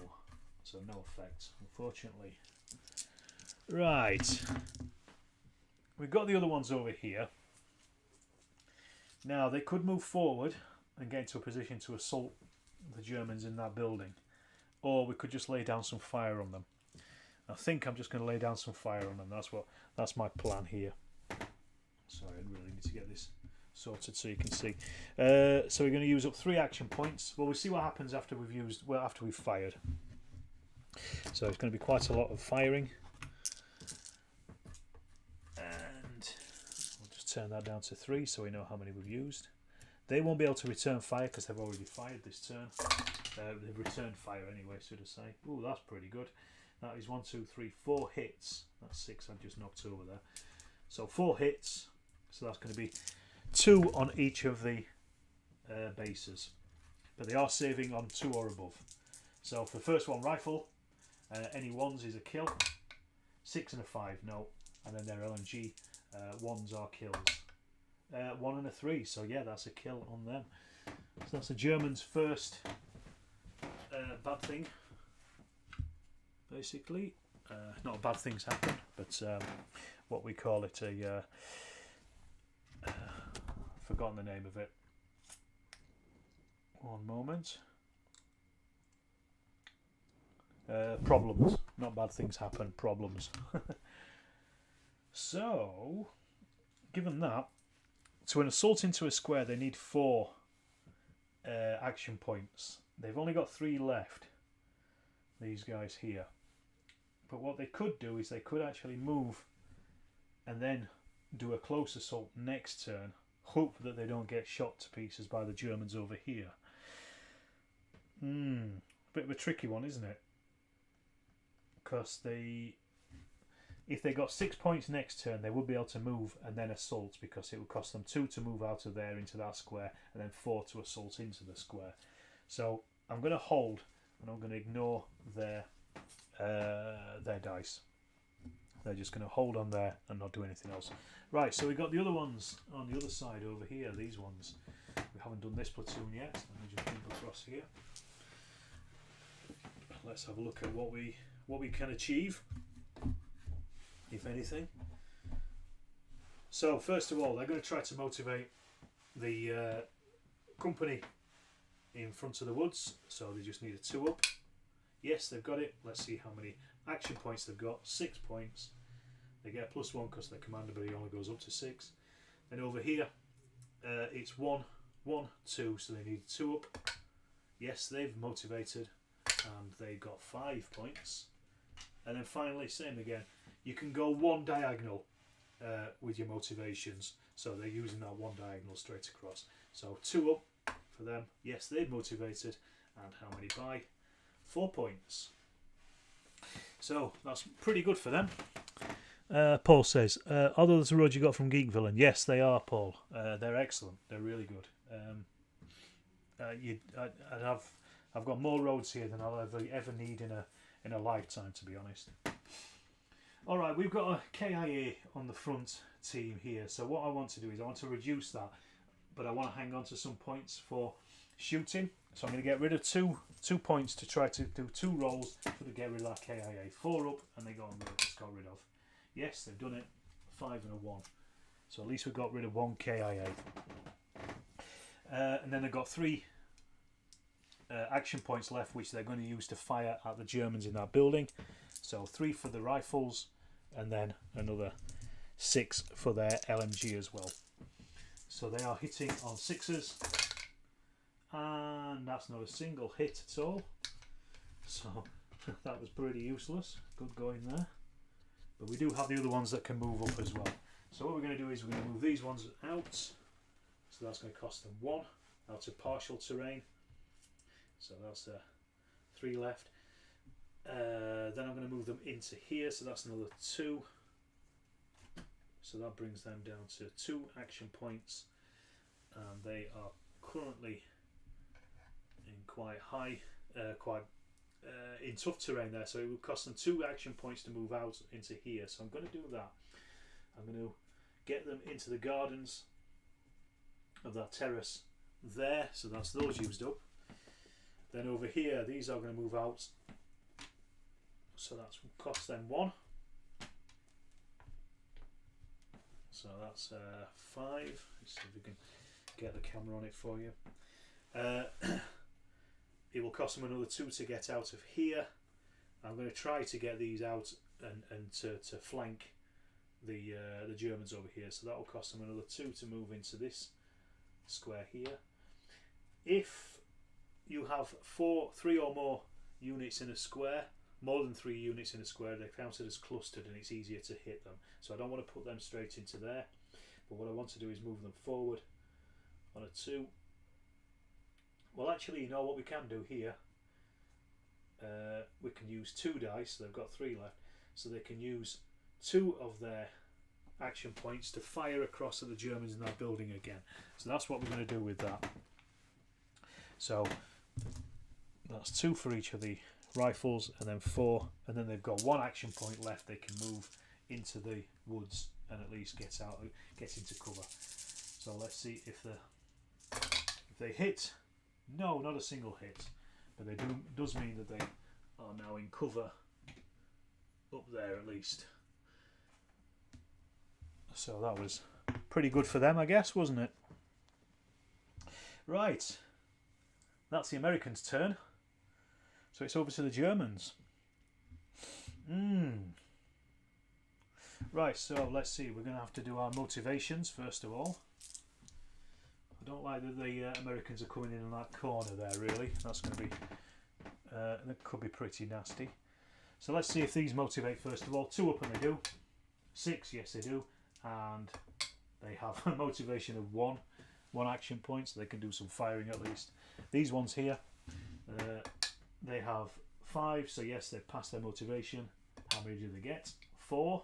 So no effect, unfortunately. Right. We've got the other ones over here. Now, they could move forward and get into a position to assault the Germans in that building. Or we could just lay down some fire on them. I think I'm just going to lay down some fire on them. That's my plan here. Sorry, I really need to get this sorted so you can see. So we're going to use up 3 action points. Well, we'll see what happens after we've fired. So it's going to be quite a lot of firing. And we'll just turn that down to 3 so we know how many we've used. They won't be able to return fire because they've already fired this turn. They've returned fire anyway, should I say. Ooh, that's pretty good. That is 1, 2, 3, 4 hits. That's 6 I've just knocked over there. So 4 hits. So that's going to be 2 on each of the bases. But they are saving on 2 or above. So for the first one, rifle, any 1s is a kill. 6 and a 5, no. And then their LMG, 1s are kills. 1 and a 3, so yeah, that's a kill on them. So that's the Germans' first bad thing. Basically, not bad things happen, but what we call it a forgotten the name of it. One moment. Problems, not bad things happen, problems. So, given that, to an assault into a square they need 4 action points. They've only got 3 left, these guys here. But what they could do is they could actually move and then do a close assault next turn, hope that they don't get shot to pieces by the Germans over here. Bit of a tricky one, isn't it? Because if they got 6 points next turn, they would be able to move and then assault, because it would cost them 2 to move out of there into that square, and then 4 to assault into the square. So I'm going to hold, and I'm going to ignore their dice. They're just going to hold on there and not do anything else. Right, so we've got the other ones on the other side over here, these ones. We haven't done this platoon yet. Let me just jump across here. Let's have a look at what we can achieve, if anything. So first of all, they're going to try to motivate the company in front of the woods, so they just need a 2 up. Yes, they've got it. Let's see how many action points they've got. 6 points. They get a +1 because they're commander, but he only goes up to 6. Then over here, it's 1, 1, 2, so they need a 2 up. Yes, they've motivated, and they got 5 points. And then finally, same again. You can go 1 diagonal with your motivations, so they're using that 1 diagonal straight across. So 2 up for them. Yes, they've motivated, and how many by? 4 points. So that's pretty good for them. Paul says, are those the roads you got from Geek Villain? Yes, they are, Paul. They're excellent. They're really good. I've got more roads here than I'll ever need in a lifetime, to be honest. All right, we've got a KIA on the front team here. So what I want to do is I want to reduce that, but I want to hang on to some points for shooting. So I'm going to get rid of two points to try to do 2 rolls to get rid of that KIA. 4 up, and they got rid of. Yes, they've done it. 5 and a 1. So at least we've got rid of 1 KIA. And then they've got 3 action points left, which they're going to use to fire at the Germans in that building. So 3 for the rifles, and then another 6 for their LMG as well. So they are hitting on 6s, and that's not a single hit at all. So that was pretty useless. Good going there. But we do have the other ones that can move up as well. So what we're going to do is we're going to move these ones out. So that's going to cost them 1 out of partial terrain. So that's 3 left. Then I'm going to move them into here. So that's another 2. So that brings them down to 2 action points. And they are currently in quite high, in tough terrain there, so it would cost them 2 action points to move out into here. So I'm going to do that. I'm going to get them into the gardens of that terrace there, so that's those used up. Then over here, these are going to move out, so that's cost them 1. So that's 5. Let's see if we can get the camera on it for you. It will cost them another 2 to get out of here. I'm going to try to get these out and to flank the Germans over here. So that will cost them another 2 to move into this square here. If you have 3 or more units in a square, more than 3 units in a square, they're counted as clustered and it's easier to hit them. So I don't want to put them straight into there. But what I want to do is move them forward on a 2. Well, actually, you know what we can do here? We can use 2 dice. They've got 3 left. So they can use 2 of their action points to fire across at the Germans in that building again. So that's what we're going to do with that. So that's 2 for each of the rifles, and then 4. And then they've got 1 action point left. They can move into the woods and at least get into cover. So let's see if they hit. No, not a single hit, but they does mean that they are now in cover up there at least. So that was pretty good for them, I guess, wasn't it? Right, that's the Americans' turn. So it's over to the Germans. Right, so let's see. We're going to have to do our motivations first of all. I don't like that the Americans are coming in on that corner there, really. That's going to be... that could be pretty nasty. So let's see if these motivate first of all. 2 up, and they do. 6, yes they do. And they have a motivation of 1 action point, so they can do some firing at least. These ones here, they have 5, so yes, they've passed their motivation. How many do they get? 4.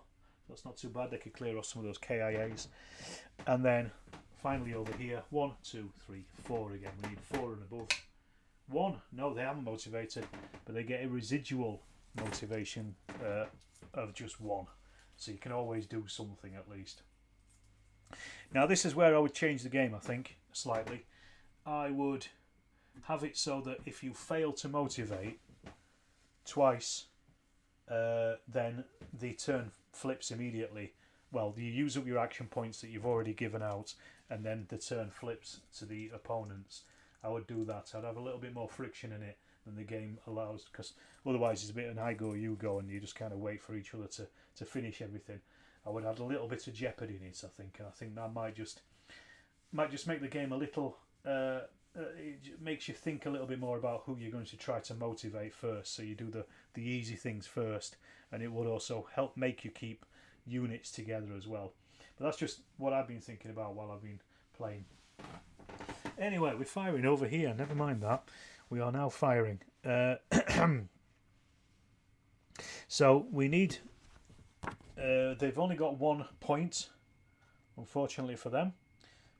That's not too bad. They could clear off some of those KIAs. And then finally over here, 1, 2, 3, 4 again. We need 4 and above. 1, no, they haven't motivated, but they get a residual motivation of just 1. So you can always do something at least. Now this is where I would change the game, I think, slightly. I would have it so that if you fail to motivate twice, then the turn flips immediately. Well, you use up your action points that you've already given out, and then the turn flips to the opponents. I would do that. I'd have a little bit more friction in it than the game allows, because otherwise it's a bit of an I go, you go, and you just kind of wait for each other to finish everything. I would add a little bit of jeopardy in it, I think, and I think that might just make the game a little... it makes you think a little bit more about who you're going to try to motivate first, so you do the easy things first, and it would also help make you keep units together as well. But that's just what I've been thinking about while I've been playing. Anyway, we're firing over here, never mind that. We are now firing. So we need... they've only got 1 point, unfortunately for them.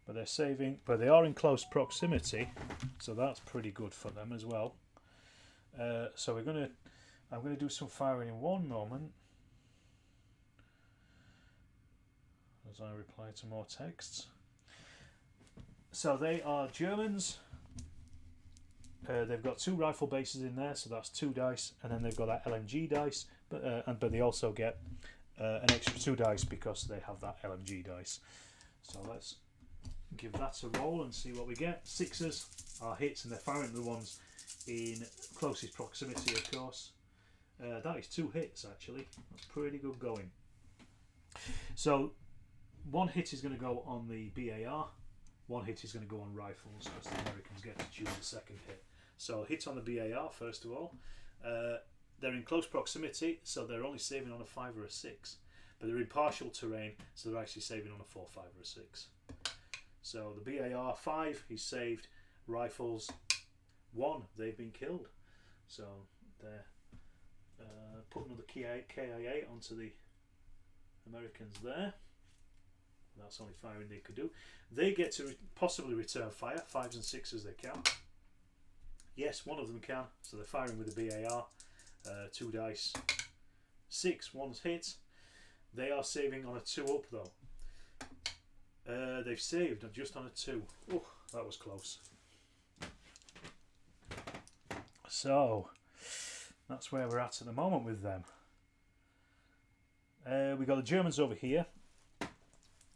But they're saving, but they are in close proximity, so that's pretty good for them as well. So I'm gonna do some firing in 1 moment as I reply to more texts. So they are Germans. They've got 2 rifle bases in there, so that's 2 dice, and then they've got that LMG dice, but they also get an extra 2 dice because they have that LMG dice. So let's give that a roll and see what we get. 6s are hits, and they're firing the ones in closest proximity, of course. That is 2 hits actually. That's pretty good going. So 1 hit is going to go on the BAR, 1 hit is going to go on rifles, because the Americans get to choose the second hit. So hit on the BAR first of all. They're in close proximity, so they're only saving on a 5 or a 6, but they're in partial terrain, so they're actually saving on a 4, 5 or a 6. So the BAR 5, he's saved. Rifles 1, they've been killed. So they're putting another KIA onto the Americans there. That's only firing they could do. They get to possibly return fire. 5s and 6s they can. Yes, one of them can. So they're firing with the BAR. 2 dice. 6, 1's hit. They are saving on a 2 up though. They've saved just on a 2. Oh, that was close. So that's where we're at the moment with them. We've got the Germans over here.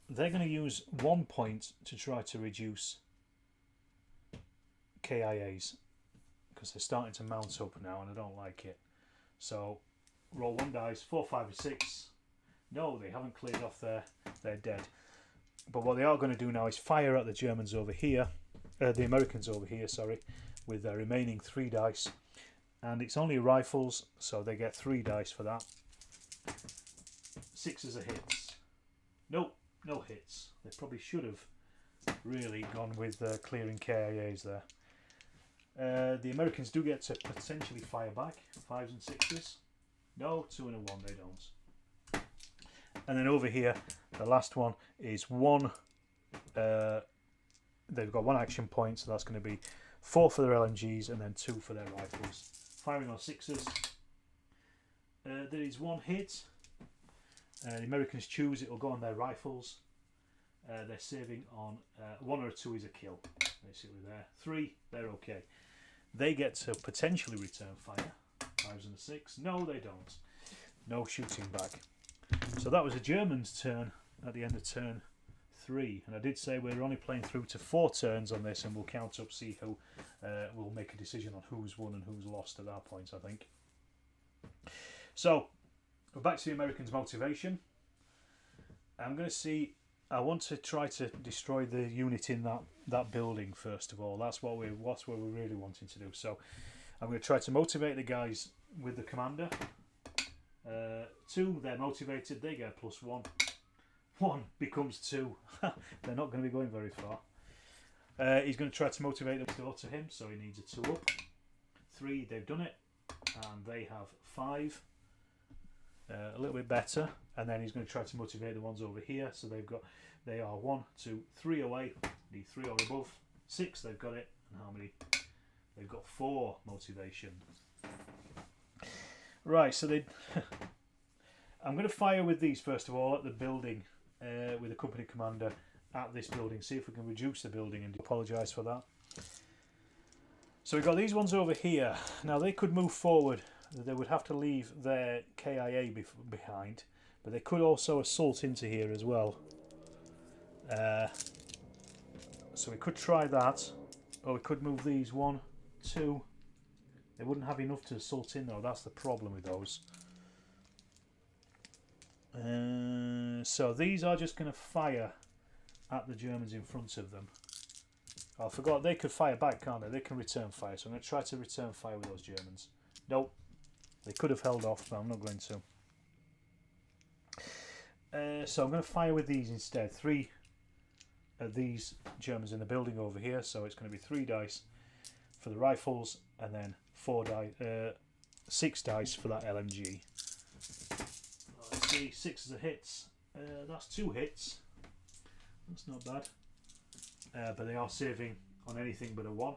They're going to use 1 point to try to reduce KIAs, because they're starting to mount up now and I don't like it. So roll 1 dice, 4, 5 or 6. No, they haven't cleared off they're dead. But what they are going to do now is fire at the Germans over here, the Americans over here, sorry, with their remaining 3 dice. And it's only rifles, so they get 3 dice for that. 6s are hits. Nope, no hits. They probably should have really gone with clearing KIAs there. The Americans do get to potentially fire back. 5s and 6s. No, 2 and a 1, they don't. And then over here, the last one is 1. They've got 1 action point, so that's going to be 4 for their LMGs and then 2 for their rifles. Firing on 6s. There is 1 hit. The Americans choose, it will go on their rifles. They're saving on 1 or a 2 is a kill, basically there. 3, they're okay. They get to potentially return fire. 5s and a 6. No, they don't. No shooting back. So that was a German's turn at the end of turn 3, and I did say we're only playing through to 4 turns on this, and we'll count up, see who we'll make a decision on who's won and who's lost at that point, I think. So we're back to the Americans' motivation. I'm going to see. I want to try to destroy the unit in that building first of all. That's what we're really wanting to do. So I'm going to try to motivate the guys with the commander. 2, they're motivated. They get +1. 1 becomes 2. They're not going to be going very far. He's going to try to motivate them to go to him, so he needs a 2 up. 3, they've done it, and they have 5. A little bit better, and then he's going to try to motivate the ones over here. So they are 1, 2, 3 away. Need 3 or above. 6, they've got it. And how many? They've got 4 motivation. Right, so I'm going to fire with these first of all at the building with the company commander at this building. See if we can reduce the building, and apologise for that. So we've got these ones over here. Now they could move forward. They would have to leave their KIA behind, but they could also assault into here as well. So we could try that, or we could move these 1, 2. They wouldn't have enough to assault in though. That's the problem with those. So these are just going to fire at the Germans in front of them. Oh, I forgot they could fire back, can't they? They can return fire. So I'm going to try to return fire with those Germans. Nope. They could have held off, but I'm not going to. So I'm going to fire with these instead. 3 of these Germans in the building over here. So it's going to be 3 dice for the rifles, and then 6 dice for that LMG. Let's see, 6 is a hits. That's 2 hits. That's not bad. But they are saving on anything but a 1.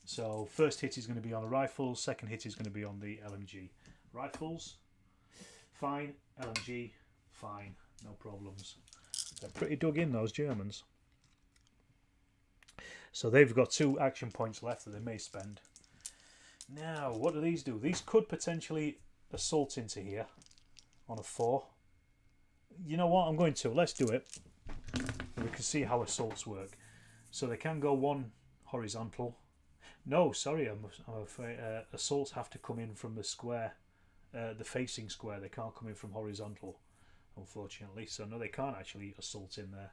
So first hit is going to be on the rifles, second hit is going to be on the LMG. Rifles, fine. LMG, fine. No problems. They're pretty dug in, those Germans. So they've got 2 action points left that they may spend. Now, what do these do? These could potentially assault into here on a 4. You know what? I'm going to. Let's do it. We can see how assaults work. So they can go 1 horizontal. No, sorry, I'm afraid assaults have to come in from the square, the facing square. They can't come in from horizontal, unfortunately. So no, they can't actually assault in there.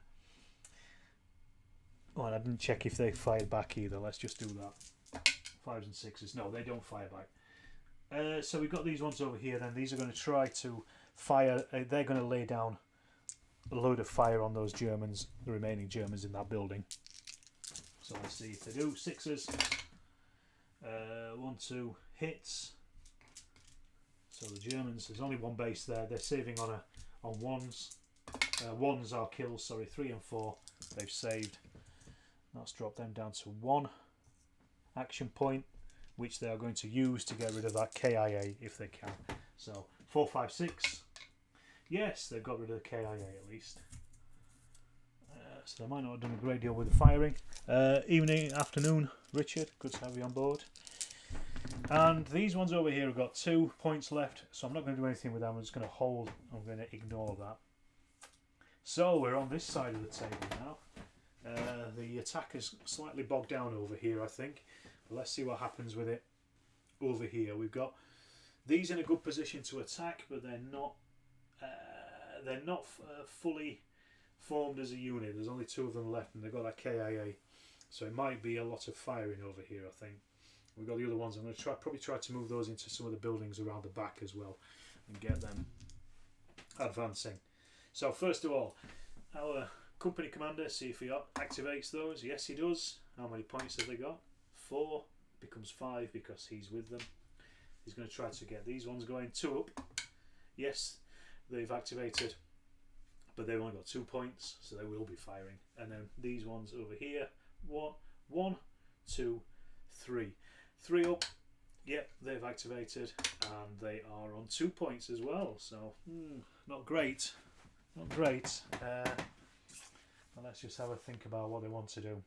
Oh, and I didn't check if they fired back either. Let's just do that. 5s and 6s. No, they don't fire back. So we've got these ones over here. Then these are going to try to fire. They're going to lay down a load of fire on those Germans, the remaining Germans in that building. So let's see if they do. 6s. 1, 2 hits. So the Germans, there's only 1 base there. They're saving on 1s. 1s are kills. Sorry, 3 and 4 they've saved. That's dropped them down to 1 action point, which they are going to use to get rid of that KIA if they can. So 4, 5, 6. Yes, they've got rid of the KIA at least. So they might not have done a great deal with the firing. Evening, afternoon, Richard. Good to have you on board. And these ones over here have got 2 points left, so I'm not going to do anything with them. I'm just going to hold. I'm going to ignore that. So we're on this side of the table now. The attack is slightly bogged down over here, I think. But let's see what happens with it over here. We've got these in a good position to attack, but they're not fully formed as a unit. There's only 2 of them left, and they've got that KIA, so it might be a lot of firing over here. I think we've got the other ones. I'm going to probably try to move those into some of the buildings around the back as well and get them advancing. So first of all, our company commander, see if he activates those. Yes, he does. How many points have they got? 4 becomes 5 because he's with them. He's going to try to get these ones going. 2 up. Yes, they've activated, but they've only got 2 points, so they will be firing. And then these ones over here, 1, 2, 3. 3 up. Yep, they've activated, and they are on 2 points as well. So not great, not great. Let's just have a think about what they want to do.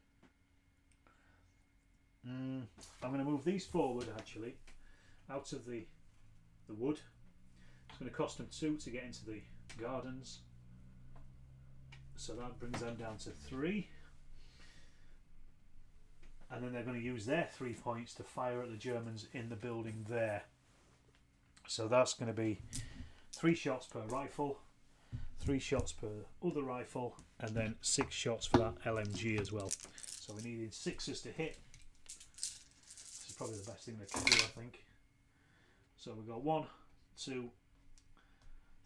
I'm going to move these forward actually, out of the wood. It's going to cost them 2 to get into the gardens. So that brings them down to 3. And then they're going to use their 3 points to fire at the Germans in the building there. So that's going to be 3 shots per rifle, 3 shots per other rifle, and then 6 shots for that LMG as well. So we needed 6s to hit. This is probably the best thing they can do, I think. So we've got 1, 2,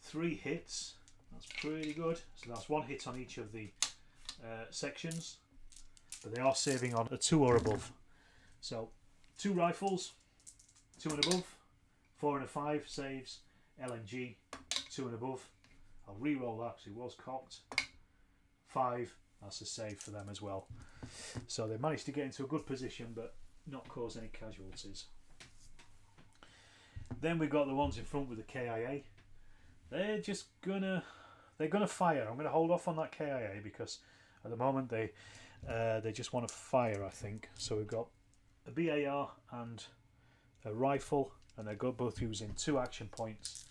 3 hits. That's pretty good. So that's 1 hit on each of the sections, but they are saving on a 2 or above. So 2 rifles, 2 and above, 4 and a 5 saves, LMG 2 and above. I'll re-roll that because it was cocked. 5, that's a save for them as well. So they managed to get into a good position but not cause any casualties. Then we've got the ones in front with the KIA. They're gonna fire. I'm gonna hold off on that KIA because at the moment they just want to fire, I think. So we've got a BAR and a rifle, and they're both using 2 action points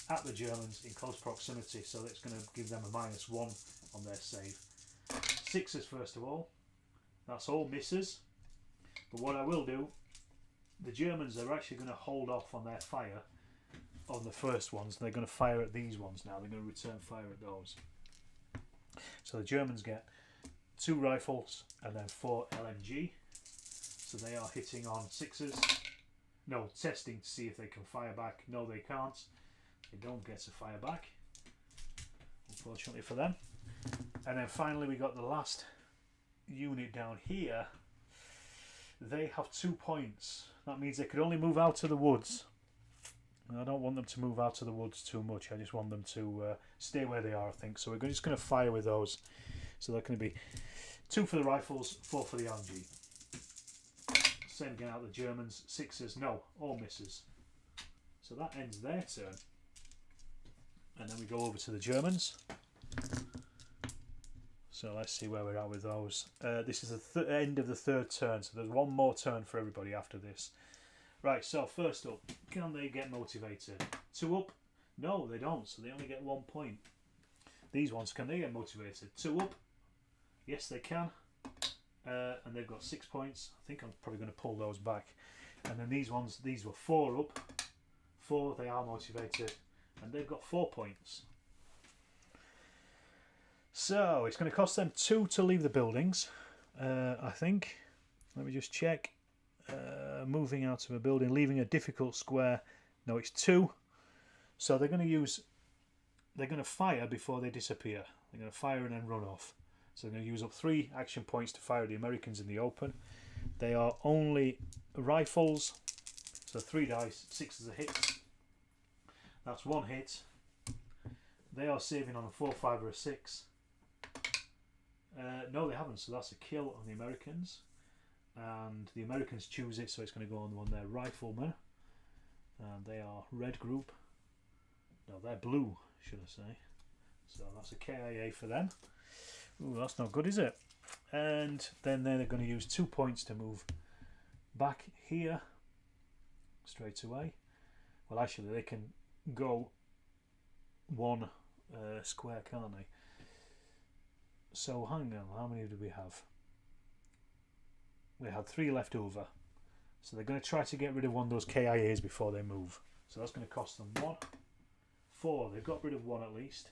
at the Germans in close proximity, so that's going to give them a -1 on their save. 6s first of all. That's all misses. But what I will do, the Germans are actually going to hold off on their fire on the first ones. They're going to fire at these ones now. They're going to return fire at those. So the Germans get 2 rifles and then 4 LMG. So they are hitting on 6s. No, testing to see if they can fire back. No, they can't. They don't get a fire back, unfortunately for them. And then finally we got the last unit down here. They have 2 points. That means they could only move out to the woods. I don't want them to move out to the woods too much. I just want them to stay where they are, I think. So we're just going to fire with those. So they're going to be 2 for the rifles, 4 for the LMG. Same again out the Germans. 6s, no, all misses. So that ends their turn. And then we go over to the Germans. So let's see where we're at with those. This is the end of the 3rd turn, so there's 1 more turn for everybody after this. Right, so first up, can they get motivated? 2 up? No, they don't, so they only get 1 point. These ones, can they get motivated? 2 up? Yes, they can. And they've got 6 points. I think I'm probably going to pull those back. And then these ones, these were 4 up. 4, they are motivated. And they've got 4 points. So it's going to cost them 2 to leave the buildings, I think. Let me just check. Moving out of a building, leaving a difficult square. No, it's 2. So they're going to fire before they disappear. They're going to fire and then run off. So they're going to use up 3 action points to fire the Americans in the open. They are only rifles. So 3 dice, 6 is a hit. That's 1 hit. They are saving on a 4, 5 or a 6. No, they haven't, so that's a kill on the Americans. And the Americans choose it, so it's going to go on one their riflemen. And they are red group. No, they're blue, should I say. So that's a KIA for them. Ooh, that's not good, is it? And then they're going to use 2 points to move back here straight away. Well, actually, they can go 1 square, can't they? So hang on, how many do we have? We had 3 left over. So they're going to try to get rid of 1 of those KIAs before they move. So that's going to cost them 1. 4, they've got rid of 1 at least.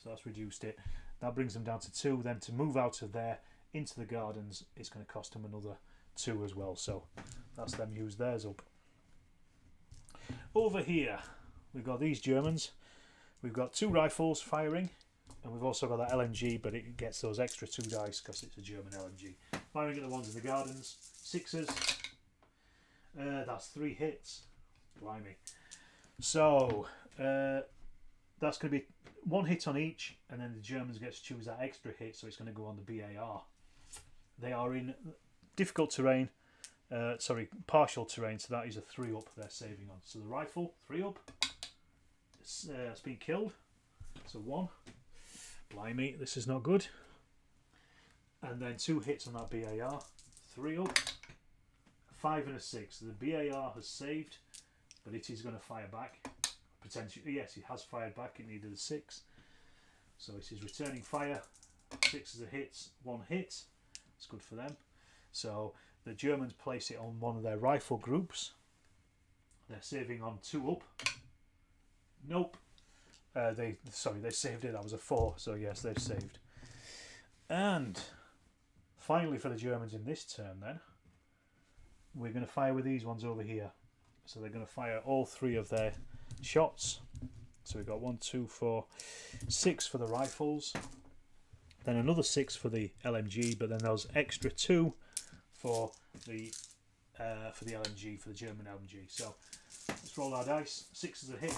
So that's reduced it. That brings them down to 2. Then to move out of there into the gardens, it's going to cost them another 2 as well. So that's them use theirs up. Over here, we've got these Germans. We've got 2 rifles firing. And we've also got that LMG, but it gets those extra 2 dice because it's a German LMG. Firing at the ones in the gardens. 6s. That's 3 hits. Blimey. So, that's going to be 1 hit on each, and then the Germans get to choose that extra hit, so it's going to go on the BAR. They are in difficult terrain. Partial terrain, so that is a 3 up they're saving on. So the rifle, 3 up. It's been killed. So 1. Blimey, this is not good. And then 2 hits on that BAR. 3 up. 5 and a 6. The BAR has saved, but it is going to fire back. Potentially, yes, it has fired back. It needed a 6. So it is returning fire. 6 is a hit. 1 hit. It's good for them. So the Germans place it on one of their rifle groups. They're saving on 2 up. Nope. They saved it. That was a 4. So yes, they've saved. And finally, for the Germans in this turn, then we're going to fire with these ones over here. So they're going to fire all 3 of their shots. So we've got 1, 2, 4, 6 for the rifles. Then another 6 for the LMG, but then those extra 2 for the LMG, for the German LMG. So let's roll our dice. 6 is a hit,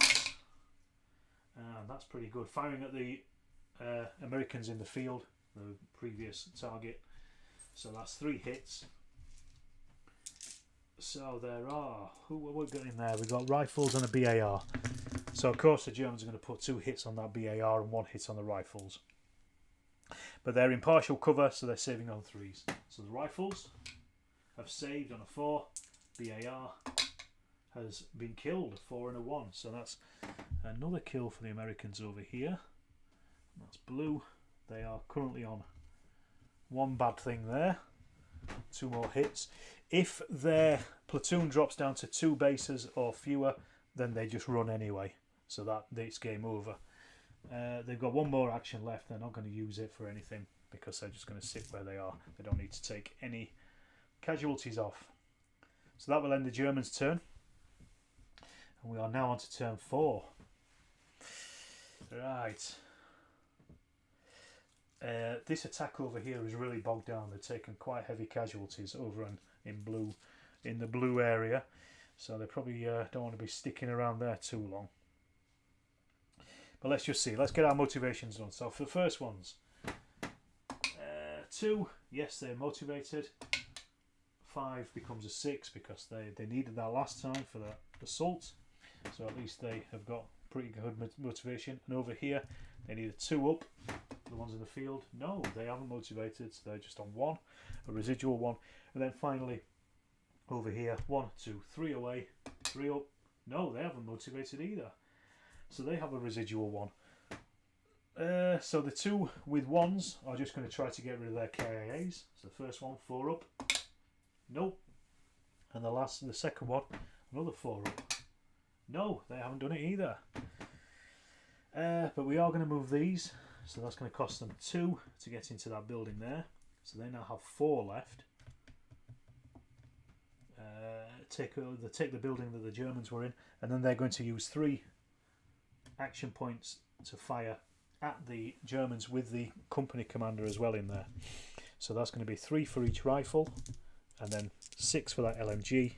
and that's pretty good. Firing at the Americans in the field, the previous target. So that's 3 hits. So there are, who have we got in there? We've got rifles and a BAR. So of course the Germans are going to put 2 hits on that BAR and 1 hit on the rifles. But they're in partial cover, so they're saving on 3s. So the rifles have saved on a 4. BAR has been killed, 4 and a 1. So that's another kill for the Americans over here. That's blue. They are currently on 1 bad thing there. 2 more hits. If their platoon drops down to 2 bases or fewer, then they just run anyway. So that it's game over. They've got 1 more action left. They're not going to use it for anything because they're just going to sit where they are. They don't need to take any casualties off. So that will end the Germans' turn. And we are now on to turn 4. Right. This attack over here is really bogged down. They've taken quite heavy casualties over in blue, in the blue area. So they probably don't want to be sticking around there too long. But let's just see. Let's get our motivations done. So for the first ones, 2, yes, they're motivated. 5 becomes a 6 because they needed that last time for that assault. So at least they have got pretty good motivation. And over here, they need a 2 up. The ones in the field, no, they haven't motivated. So they're just on 1, a residual 1. And then finally, over here, 1, 2, 3 away, 3 up. No, they haven't motivated either. So they have a residual 1. So the 2 with 1s are just going to try to get rid of their KIAs. So the first one, 4 up. Nope. And the second one, another 4 up. No, they haven't done it either. But we are going to move these. So that's going to cost them 2 to get into that building there. So they now have 4 left. Take the building that the Germans were in, and then they're going to use 3 action points to fire at the Germans with the company commander as well in there. So that's going to be 3 for each rifle, and then 6 for that LMG.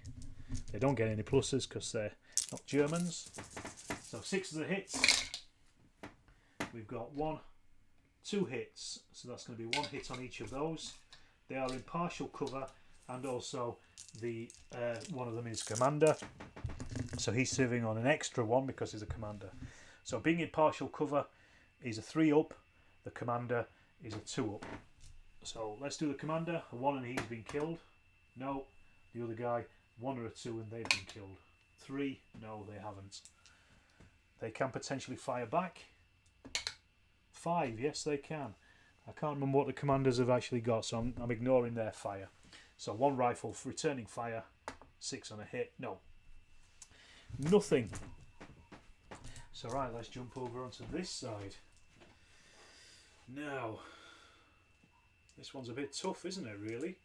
They don't get any pluses because they're not Germans. So 6 of the hits. We've got 1, 2 hits. So that's going to be 1 hit on each of those. They are in partial cover, and also the one of them is commander. So he's serving on an extra 1 because he's a commander. So being in partial cover is a 3 up. The commander is a 2 up. So let's do the commander. A 1 and he's been killed. No. The other guy, 1 or a 2 and they've been killed. 3, no, they haven't. They can potentially fire back. 5, yes they can. I can't remember what the commanders have actually got, so I'm ignoring their fire. So 1 rifle for returning fire, 6 on a hit. No, nothing. So right, let's jump over onto this side. Now, this one's a bit tough, isn't it, really?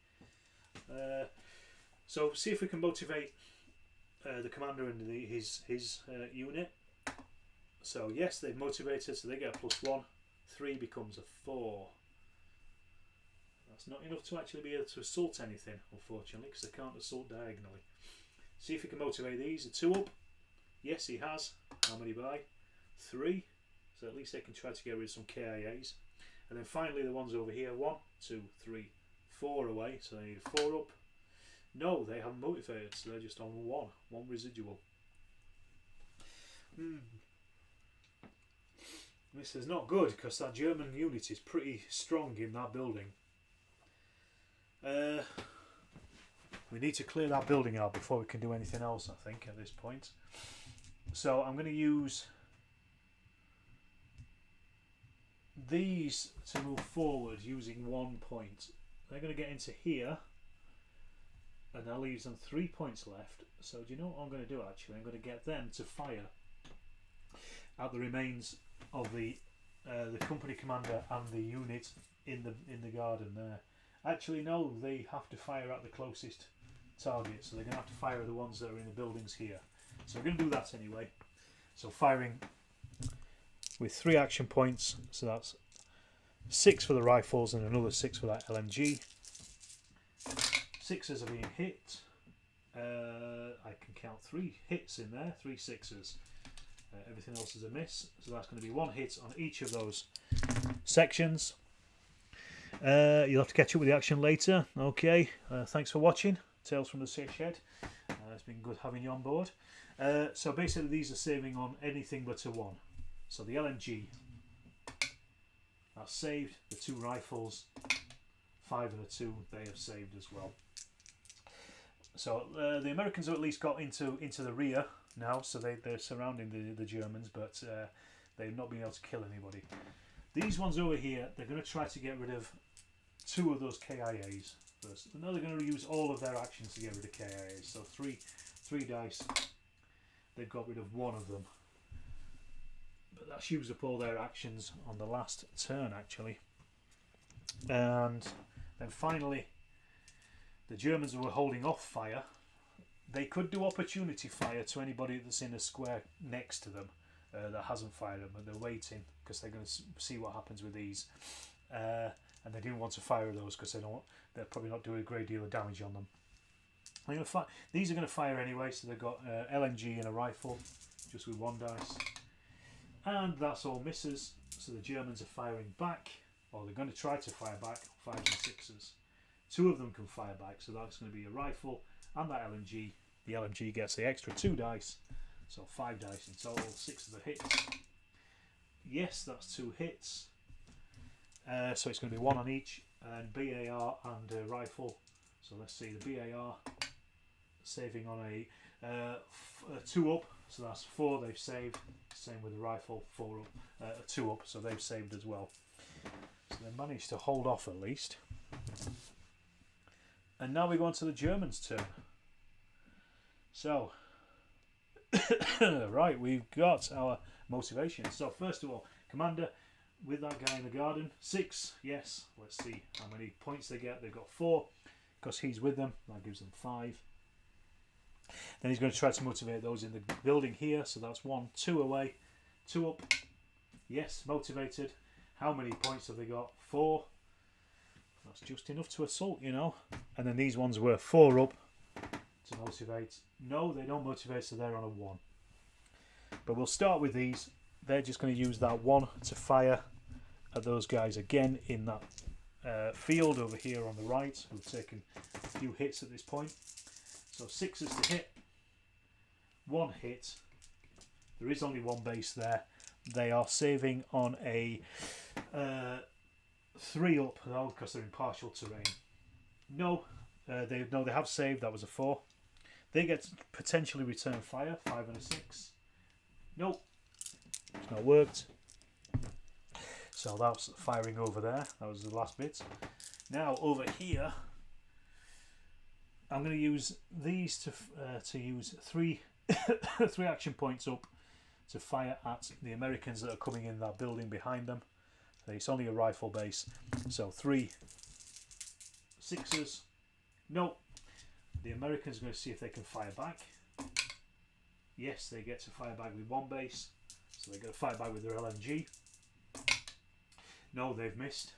So see if we can motivate the commander and his unit. So yes, they've motivated, so they get a +1. 3 becomes a 4. That's not enough to actually be able to assault anything, unfortunately, because they can't assault diagonally. See if he can motivate these. A 2 up. Yes, he has. How many by? 3. So at least they can try to get rid of some KIAs. And then finally the ones over here. 1, 2, 3, 4 away. So they need a 4 up. No, they haven't motivated, so they're just on 1. 1 residual. This is not good because that German unit is pretty strong in that building. We need to clear that building out before we can do anything else, I think, at this point. So I'm going to use these to move forward using 1 point. They're going to get into here, and that leaves them 3 points left. So do you know what I'm going to do actually? I'm going to get them to fire. at the remains of the company commander and the unit in the garden there. Actually, no, they have to fire at the closest target, so they're going to have to fire at the ones that are in the buildings here. So we're going to do that anyway. So firing with 3 action points, so that's 6 for the rifles and another 6 for that LMG. 6s are being hit. I can count 3 hits in there, 3 6s. Everything else is a miss, so that's going to be 1 hit on each of those sections. You'll have to catch up with the action later. Okay, thanks for watching. Tales from the Safe Shed. It's been good having you on board. So basically these are saving on anything but a 1. So the LMG, that's saved. The 2 rifles, 5 and a 2, they have saved as well. So the Americans have at least got into the rear now, so they're surrounding the Germans, but they've not been able to kill anybody. These ones over here, they're going to try to get rid of 2 of those KIAs first. Now they're going to use all of their actions to get rid of KIAs. So 3 dice, they've got rid of 1 of them. But that's used up all their actions on the last turn, actually. And then finally, the Germans who were holding off fire, they could do opportunity fire to anybody that's in a square next to them that hasn't fired them, but they're waiting because they're going to see what happens with these. And they didn't want to fire those because they're probably not doing a great deal of damage on them. These are going to fire anyway, so they've got LMG and a rifle, just with 1 dice. And that's all misses, so the Germans are firing back, or they're going to try to fire back, 5s and 6s. 2 of them can fire back, so that's going to be a rifle and that LMG. The LMG gets the extra 2 dice, so 5 dice in total, 6 of the hits. Yes, that's 2 hits. So it's going to be 1 on each, and BAR and rifle. So let's see, the BAR saving on a 2 up, so that's 4 they've saved. Same with the rifle, 4 up, 2 up, so they've saved as well. So they managed to hold off at least. And now we go on to the Germans' turn. So, right, we've got our motivation. So first of all, Commander, with that guy in the garden, 6, yes. Let's see how many points they get. They've got 4, because he's with them. That gives them 5. Then he's going to try to motivate those in the building here. So that's 1, 2 away, 2 up. Yes, motivated. How many points have they got? 4. That's just enough to assault, you know. And then these ones were 4 up to motivate. No, they don't motivate, so they're on a 1. But we'll start with these. They're just going to use that 1 to fire at those guys again in that field over here on the right, who've taken a few hits at this point. So 6s to hit, 1 hit. There is only 1 base there. They are saving on a 3 up though, because they're in partial terrain. No, they have saved. That was a 4. They get to potentially return fire, 5 and a 6. Nope, it's not worked. So that's firing over there. That was the last bit. Now over here, I'm going to use these to use 3 3 action points up to fire at the Americans that are coming in that building behind them. It's only a rifle base, so 3 6s. No, the Americans are going to see if they can fire back. Yes, they get to fire back with 1 base, so they're going to fire back with their LMG. No, they've missed.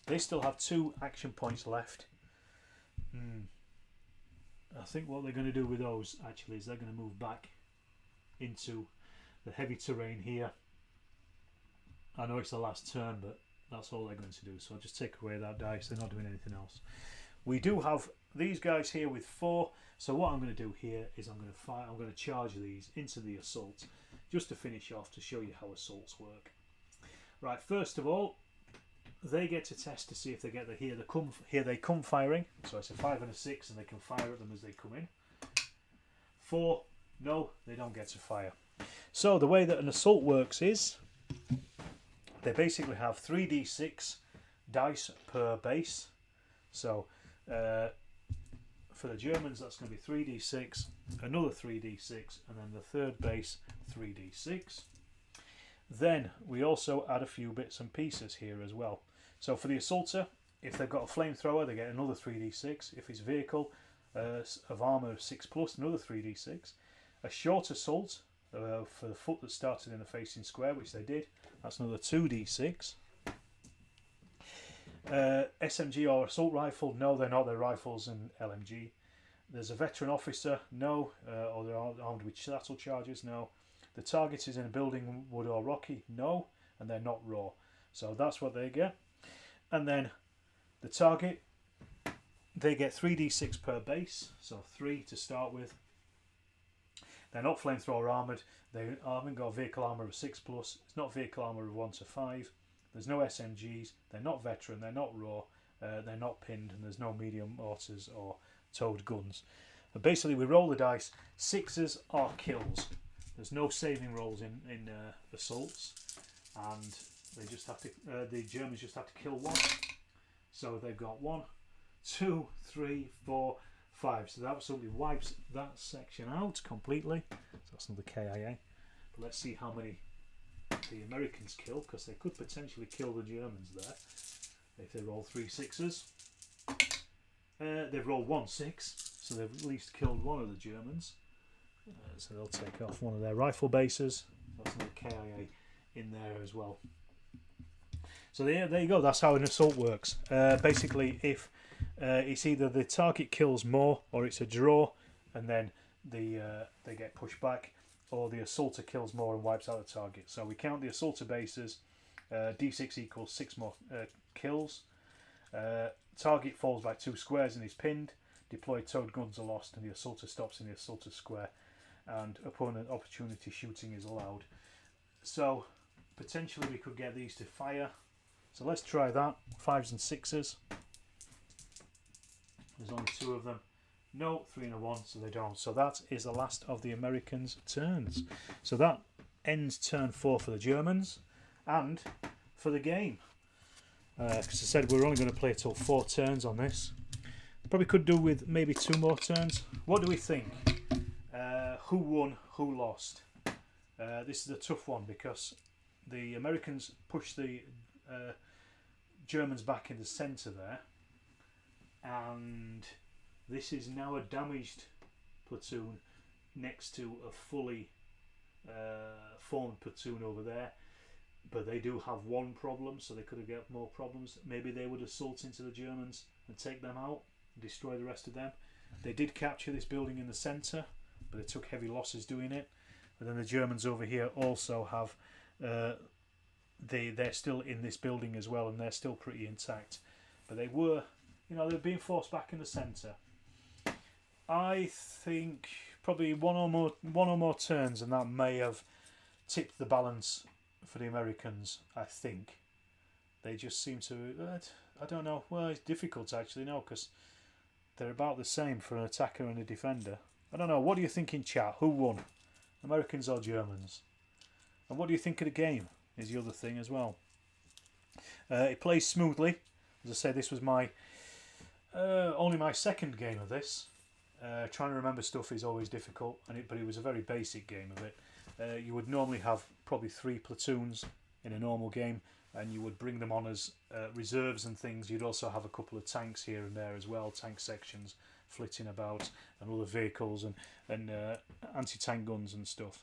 They still have 2 action points left. I think what they're going to do with those actually is they're going to move back into the heavy terrain here. I know it's the last turn, but that's all they're going to do. So I'll just take away that dice. They're not doing anything else. We do have these guys here with 4. So what I'm going to do here is I'm going to charge these into the assault, just to finish off, to show you how assaults work. Right, first of all, they get to test to see if they get the here they come firing. So it's a 5 and a 6, and they can fire at them as they come in. 4, no, they don't get to fire. So the way that an assault works is they basically have 3d6 dice per base. So for the Germans, that's going to be 3d6, another 3d6, and then the third base 3d6. Then we also add a few bits and pieces here as well. So for the assaulter, if they've got a flamethrower, they get another 3d6. If it's vehicle of armour 6+, another 3d6. A short assault for the foot that started in the facing square, which they did, that's another 2d6. SMG or assault rifle, no, they're not. They're rifles and LMG. There's a veteran officer, no, or they're armed with satchel charges, no. The target is in a building, wood or rocky, no, and they're not raw. So that's what they get. And then the target, they get 3d6 per base, so 3 to start with. They're not flamethrower armoured. They haven't got vehicle armour of 6+. It's not vehicle armour of 1 to 5. There's no SMGs. They're not veteran. They're not raw. They're not pinned, and there's no medium mortars or towed guns. But basically, we roll the dice. 6s are kills. There's no saving rolls in assaults, and they just have to. The Germans just have to kill one. So they've got 1, 2, 3, 4, 5. So that absolutely wipes that section out completely. So that's another KIA. But let's see how many the Americans kill, because they could potentially kill the Germans there if they roll 3 6s. They've rolled 1 6, so they've at least killed one of the Germans. So they'll take off one of their rifle bases. That's another KIA in there as well. So there you go. That's how an assault works. Basically, if it's either the target kills more, or it's a draw, and then they get pushed back, or the assaulter kills more and wipes out the target. So we count the assaulter bases. D6 equals 6 more kills. Target falls by 2 squares and is pinned. Deployed towed guns are lost, and the assaulter stops in the assaulter square, and opponent opportunity shooting is allowed. So potentially we could get these to fire. So let's try that. 5s and 6s. There's only 2 of them. No, 3 and a 1, so they don't. So that is the last of the Americans' turns. So that ends turn 4 for the Germans and for the game. Because I said we're only going to play till 4 turns on this. Probably could do with maybe 2 more turns. What do we think? Who won, who lost? This is a tough one, because the Americans pushed the Germans back in the centre there, and this is now a damaged platoon next to a fully formed platoon over there. But they do have one problem, so they could have got more problems. Maybe they would assault into the Germans and take them out, destroy the rest of them. They did capture this building in the centre, but they took heavy losses doing it. But then the Germans over here also have they're still in this building as well, and they're still pretty intact. But they were, they're being forced back in the centre. I think probably one or more turns, and that may have tipped the balance for the Americans. I think they just seem to. I don't know. Well, it's difficult actually, no, because they're about the same for an attacker and a defender. I don't know. What do you think in chat? Who won, Americans or Germans? And what do you think of the game? Is the other thing as well. It plays smoothly. As I say, this was my only my second game of this. Trying to remember stuff is always difficult, but it was a very basic game of it. You would normally have probably 3 platoons in a normal game, and you would bring them on as reserves and things. You'd also have a couple of tanks here and there as well, tank sections flitting about, and other vehicles and anti-tank guns and stuff.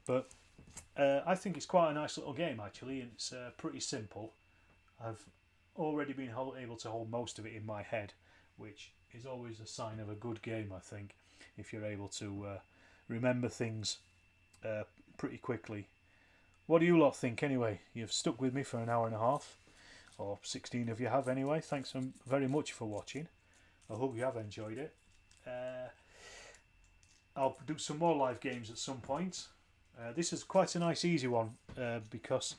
But I think it's quite a nice little game actually, and it's pretty simple. I've already been able to hold most of it in my head, which is always a sign of a good game, I think, if you're able to remember things pretty quickly. What do you lot think anyway? You've stuck with me for an hour and a half, or 16 of you have anyway. Thanks very much for watching. I hope you have enjoyed it. I'll do some more live games at some point. This is quite a nice easy one because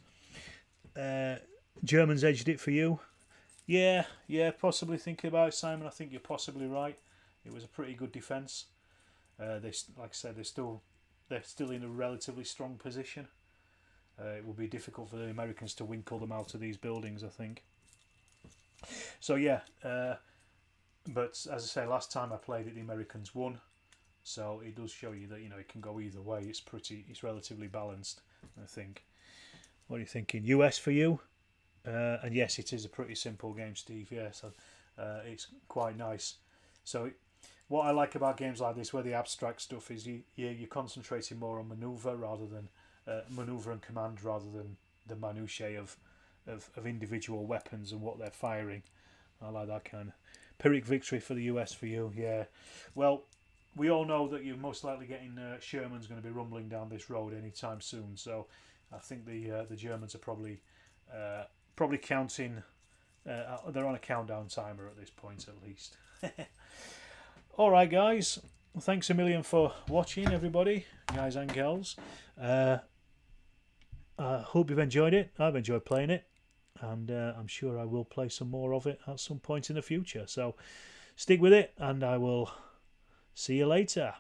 Germans edged it for you. Yeah, possibly thinking about it, Simon. I think you're possibly right. It was a pretty good defence. Like I said, they're still in a relatively strong position. It will be difficult for the Americans to winkle them out of these buildings, I think. So yeah, but as I say, last time I played it, the Americans won. So it does show you that it can go either way. It's relatively balanced, I think. What are you thinking? US for you? And yes, it is a pretty simple game, Steve. Yeah, so it's quite nice. So what I like about games like this, where the abstract stuff is, you're concentrating more on maneuver rather than maneuver and command, rather than the minutiae of individual weapons and what they're firing. I like that kind of. Pyrrhic victory for the US for you. Yeah. Well, we all know that you're most likely getting Sherman's going to be rumbling down this road anytime soon. So I think the Germans are probably counting. They're on a countdown timer at this point, at least. All right, guys. Thanks a million for watching, everybody, guys and girls. I hope you've enjoyed it. I've enjoyed playing it, and I'm sure I will play some more of it at some point in the future. So stick with it, and I will see you later.